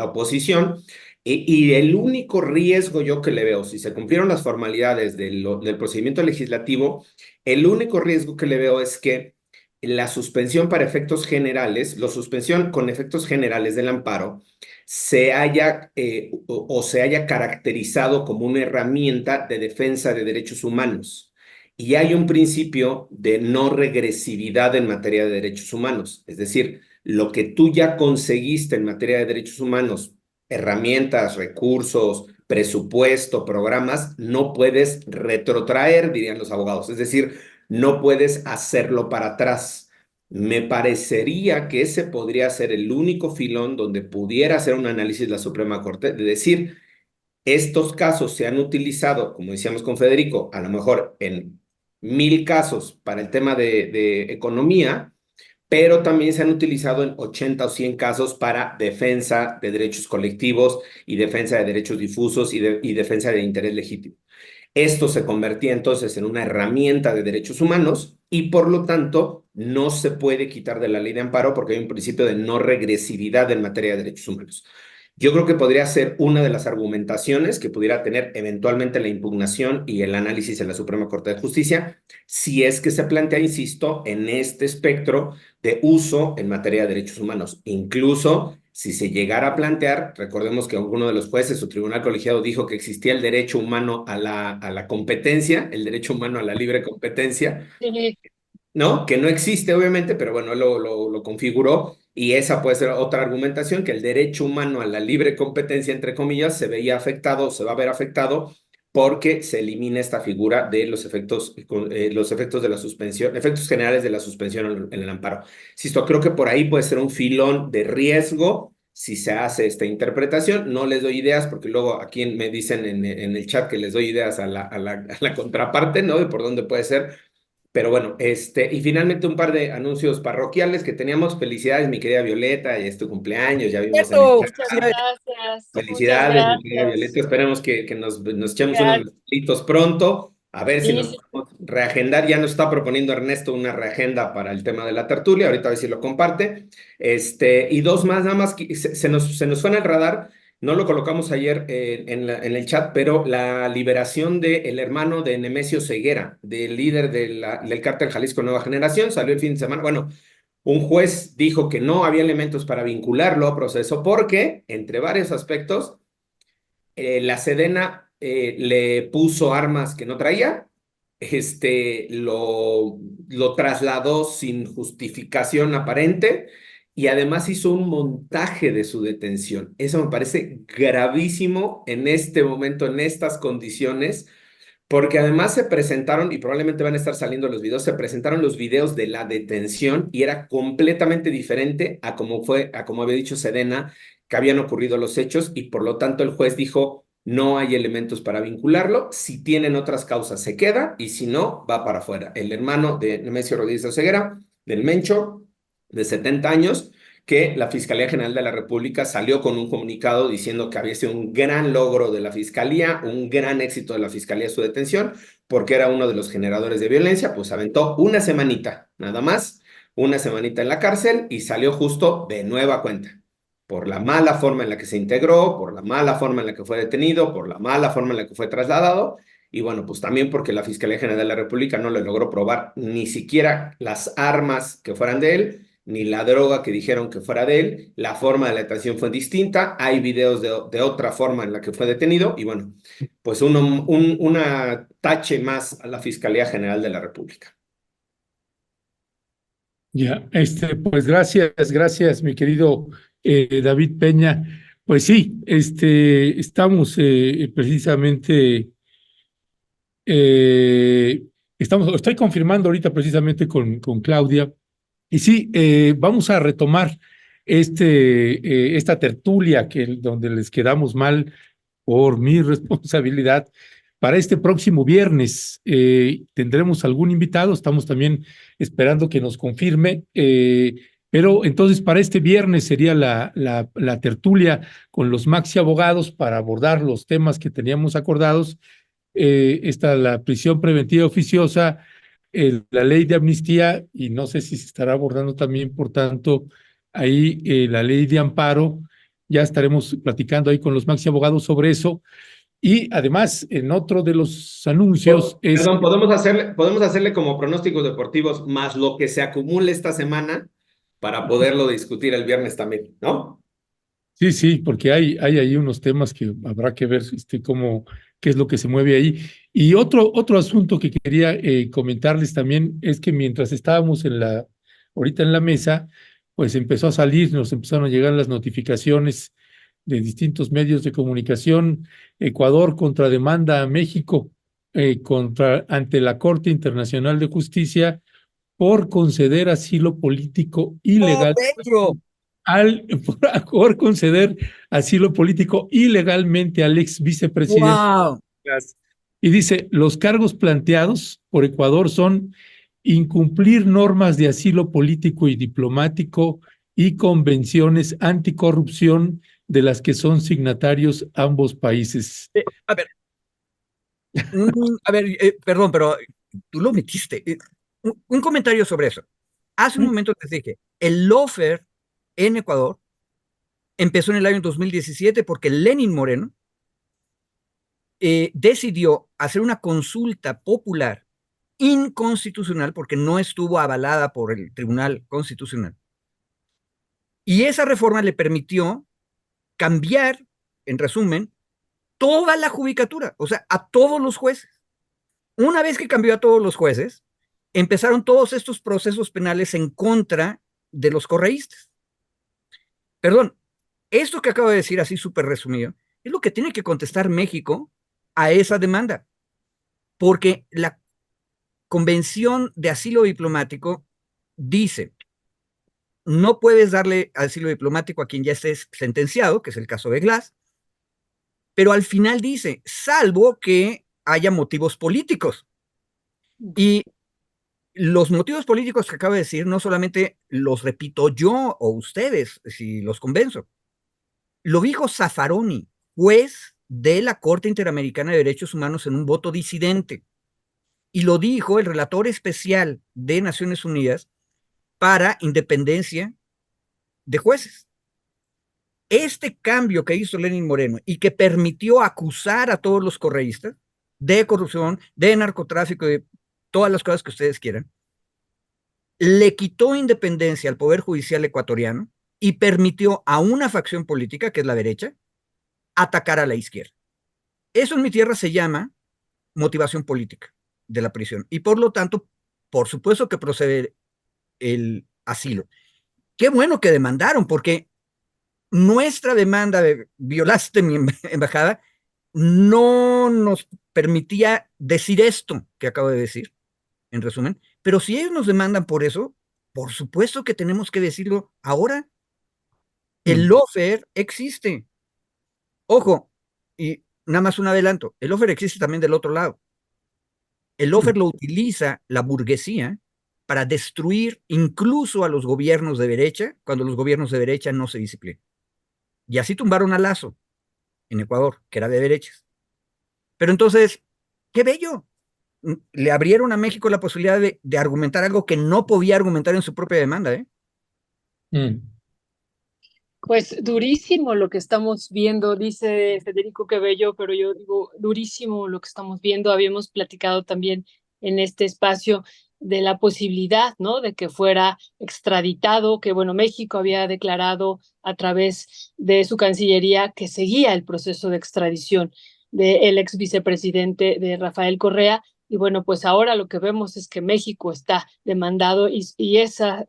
oposición, y el único riesgo yo que le veo, si se cumplieron las formalidades del procedimiento legislativo, el único riesgo que le veo es que la suspensión para efectos generales, la suspensión con efectos generales del amparo, se haya se haya caracterizado como una herramienta de defensa de derechos humanos. Y hay un principio de no regresividad en materia de derechos humanos. Es decir, lo que tú ya conseguiste en materia de derechos humanos, herramientas, recursos, presupuesto, programas, no puedes retrotraer, dirían los abogados. Es decir, no puedes hacerlo para atrás. Me parecería que ese podría ser el único filón donde pudiera hacer un análisis la Suprema Corte, de decir, estos casos se han utilizado, como decíamos con Federico, a lo mejor en 1000 casos para el tema de economía, pero también se han utilizado en 80 o 100 casos para defensa de derechos colectivos y defensa de derechos difusos y defensa de interés legítimo. Esto se convertía entonces en una herramienta de derechos humanos y por lo tanto no se puede quitar de la ley de amparo porque hay un principio de no regresividad en materia de derechos humanos. Yo creo que podría ser una de las argumentaciones que pudiera tener eventualmente la impugnación y el análisis en la Suprema Corte de Justicia, si es que se plantea, insisto, en este espectro de uso en materia de derechos humanos. Incluso si se llegara a plantear, recordemos que alguno de los jueces o tribunal colegiado dijo que existía el derecho humano a la competencia, el derecho humano a la libre competencia, Sí, ¿no? Que no existe, obviamente, pero bueno, lo configuró y esa puede ser otra argumentación, que el derecho humano a la libre competencia, entre comillas, se veía afectado, se va a ver afectado porque se elimina esta figura de los efectos de la suspensión, efectos generales de la suspensión en el amparo. Insisto, creo que por ahí puede ser un filón de riesgo si se hace esta interpretación. No les doy ideas porque luego aquí me dicen en el chat que les doy ideas a la contraparte, ¿no? De por dónde puede ser. Pero bueno, y finalmente un par de anuncios parroquiales que teníamos. Felicidades, mi querida Violeta, y es tu cumpleaños, ya vimos en el Cierto, chat. muchas felicidades. gracias, muchas Felicidades, mi querida gracias. Violeta. Esperemos que nos echemos unos Gracias. mezcalitos pronto. A ver si Sí, nos sí, podemos reagendar. Ya nos está proponiendo Ernesto una reagenda para el tema de la tertulia. Ahorita a ver si lo comparte. Y dos más, nada más que se nos fue en el radar. No lo colocamos ayer en el chat, pero la liberación del hermano de Nemesio Ceguera, del líder del cártel Jalisco Nueva Generación, salió el fin de semana. Bueno, un juez dijo que no había elementos para vincularlo a proceso porque, entre varios aspectos, la Sedena le puso armas que no traía, lo trasladó sin justificación aparente y además hizo un montaje de su detención. Eso me parece gravísimo en este momento, en estas condiciones, porque además se presentaron, y probablemente van a estar saliendo los videos, se presentaron los videos de la detención y era completamente diferente a como había dicho Sedena, que habían ocurrido los hechos y por lo tanto el juez dijo, no hay elementos para vincularlo, si tienen otras causas se queda y si no, va para afuera. El hermano de Nemesio Rodríguez Oseguera, del Mencho, de 70 años, que la Fiscalía General de la República salió con un comunicado diciendo que había sido un gran logro de la Fiscalía, un gran éxito de la Fiscalía su detención, porque era uno de los generadores de violencia, pues aventó una semanita, nada más, una semanita en la cárcel y salió justo de nueva cuenta, por la mala forma en la que se integró, por la mala forma en la que fue detenido, por la mala forma en la que fue trasladado, y bueno, pues también porque la Fiscalía General de la República no le logró probar ni siquiera las armas que fueran de él, ni la droga que dijeron que fuera de él, la forma de la detención fue distinta, hay videos de otra forma en la que fue detenido y bueno, pues una tache más a la Fiscalía General de la República. Ya, pues gracias, mi querido David Peña. Pues sí, estamos precisamente, estoy confirmando ahorita precisamente con Claudia. Y sí, vamos a retomar esta tertulia donde les quedamos mal por mi responsabilidad. Para este próximo viernes tendremos algún invitado, estamos también esperando que nos confirme, pero entonces para este viernes sería la tertulia con los maxi abogados para abordar los temas que teníamos acordados, la prisión preventiva oficiosa, la ley de amnistía y no sé si se estará abordando también, por tanto, ahí la ley de amparo. Ya estaremos platicando ahí con los maxi abogados sobre eso. Y además, en otro de los anuncios es... Perdón, podemos hacerle como pronósticos deportivos más lo que se acumule esta semana para poderlo discutir el viernes también, ¿no? Sí, sí, porque hay ahí unos temas que habrá que ver qué es lo que se mueve ahí. Y otro asunto que quería comentarles también es que mientras estábamos ahorita en la mesa, pues empezó a salir, nos empezaron a llegar las notificaciones de distintos medios de comunicación. Ecuador contrademanda a México ante la Corte Internacional de Justicia por conceder asilo político ilegal Petro! por conceder asilo político ilegalmente al ex vicepresidente. ¡Wow! Y dice, los cargos planteados por Ecuador son incumplir normas de asilo político y diplomático y convenciones anticorrupción de las que son signatarios ambos países. A ver, perdón, pero tú lo metiste. Un comentario sobre eso. Hace un momento te dije, el lawfare en Ecuador empezó en el año 2017 porque Lenin Moreno decidió hacer una consulta popular inconstitucional porque no estuvo avalada por el Tribunal Constitucional. Y esa reforma le permitió cambiar, en resumen, toda la judicatura, o sea, a todos los jueces. Una vez que cambió a todos los jueces, empezaron todos estos procesos penales en contra de los correístas. Perdón, esto que acabo de decir así súper resumido, es lo que tiene que contestar México a esa demanda, porque la Convención de Asilo Diplomático dice, no puedes darle asilo diplomático a quien ya estés sentenciado, que es el caso de Glass, pero al final dice, salvo que haya motivos políticos. Y los motivos políticos que acabo de decir no solamente los repito yo o ustedes, si los convenzo. Lo dijo Zaffaroni, juez de la Corte Interamericana de Derechos Humanos en un voto disidente. Y lo dijo el relator especial de Naciones Unidas para independencia de jueces. Este cambio que hizo Lenin Moreno y que permitió acusar a todos los correístas de corrupción, de narcotráfico, de todas las cosas que ustedes quieran, le quitó independencia al Poder Judicial ecuatoriano y permitió a una facción política, que es la derecha, atacar a la izquierda. Eso en mi tierra se llama motivación política de la prisión. Y por lo tanto, por supuesto que procede el asilo. Qué bueno que demandaron, porque nuestra demanda de violaste mi embajada no nos permitía decir esto que acabo de decir, en resumen. Pero si ellos nos demandan por eso, por supuesto que tenemos que decirlo ahora. El lawfare existe. Ojo, y nada más un adelanto, el lawfare existe también del otro lado. El lawfare lo utiliza la burguesía para destruir incluso a los gobiernos de derecha, cuando los gobiernos de derecha no se disciplinan. Y así tumbaron a Lazo en Ecuador, que era de derechas. Pero entonces, qué bello. Le abrieron a México la posibilidad de argumentar algo que no podía argumentar en su propia demanda, ¿eh? Pues durísimo lo que estamos viendo, dice Federico Quevedo, pero yo digo durísimo lo que estamos viendo. Habíamos platicado también en este espacio de la posibilidad, ¿no? De que fuera extraditado, que bueno, México había declarado a través de su Cancillería que seguía el proceso de extradición del ex vicepresidente de Rafael Correa. Y bueno, pues ahora lo que vemos es que México está demandado y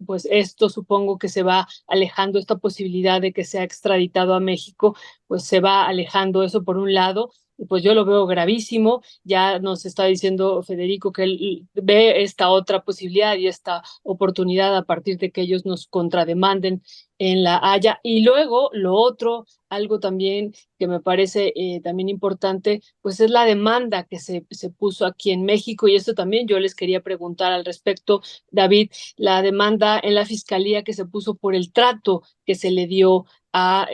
pues esto supongo que se va alejando, esta posibilidad de que sea extraditado a México, pues se va alejando eso por un lado. Y pues yo lo veo gravísimo. Ya nos está diciendo Federico que él ve esta otra posibilidad y esta oportunidad a partir de que ellos nos contrademanden en La Haya. Y luego lo otro, algo también que me parece también importante, pues es la demanda que se puso aquí en México, y esto también yo les quería preguntar al respecto, David, la demanda en la fiscalía que se puso por el trato que se le dio a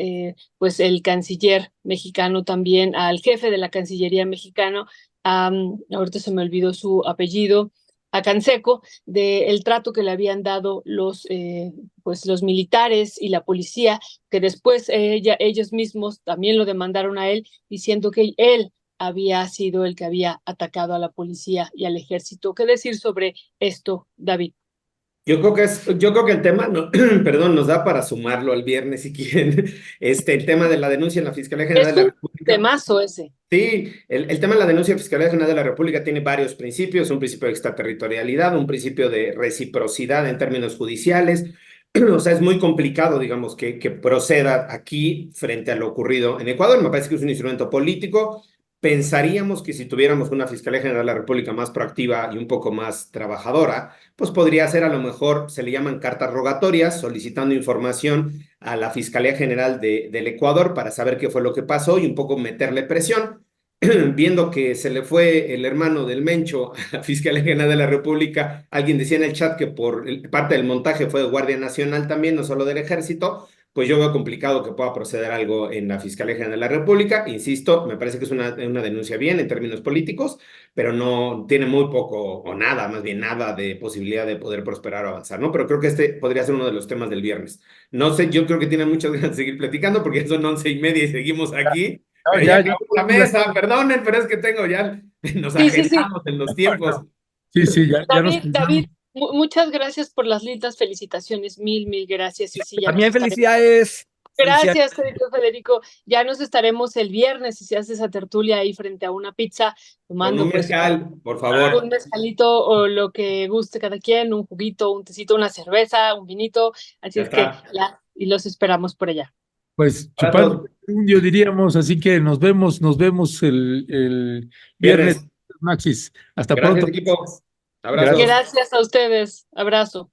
pues el canciller mexicano, también al jefe de la Cancillería mexicano, ahorita se me olvidó su apellido, a Canseco, del trato que le habían dado pues los militares y la policía, que después ellos mismos también lo demandaron a él, diciendo que él había sido el que había atacado a la policía y al ejército. ¿Qué decir sobre esto, David? Yo creo que el tema, perdón, nos da para sumarlo al viernes si quieren. El tema de la denuncia en la Fiscalía General Es de la un República. temazo ese. Sí, el tema de la denuncia de Fiscalía General de la República tiene varios principios, un principio de extraterritorialidad, un principio de reciprocidad en términos judiciales. O sea, es muy complicado, digamos, que proceda aquí frente a lo ocurrido en Ecuador. Me parece que es un instrumento político. Pensaríamos que si tuviéramos una Fiscalía General de la República más proactiva y un poco más trabajadora, pues podría ser a lo mejor, se le llaman cartas rogatorias, solicitando información a la Fiscalía General del Ecuador para saber qué fue lo que pasó y un poco meterle presión. Viendo que se le fue el hermano del Mencho a la Fiscalía General de la República, alguien decía en el chat que parte del montaje fue de Guardia Nacional también, no solo del Ejército, pues yo veo complicado que pueda proceder algo en la Fiscalía General de la República. Insisto, me parece que es una denuncia bien en términos políticos, pero no tiene muy poco o nada, más bien nada de posibilidad de poder prosperar o avanzar, ¿no? Pero creo que este podría ser uno de los temas del viernes. No sé, yo creo que tienen muchas ganas de seguir platicando porque son 11:30 y seguimos aquí. No, Pero ya acabó la mesa, perdonen, pero es que nos Sí, sí, sí. agendamos en los tiempos. Sí, sí, ya nos David, pensamos. muchas gracias por las lindas felicitaciones. Mil gracias. Y sí, ya nos También estaremos. felicidades. Gracias, querido Federico. Ya nos estaremos el viernes y se hace esa tertulia ahí frente a una pizza, Con tomando un pues mezcal, por favor. un mezcalito o lo que guste cada quien, un juguito, un tecito, una cerveza, un vinito. Así Ya es que está. ya, y los esperamos por allá. Pues chupando Abrazos. un día diríamos, así que nos vemos el viernes, Viernes. Maxis. Hasta Gracias, pronto. equipo. Gracias. Abrazos. Gracias a ustedes. Abrazo.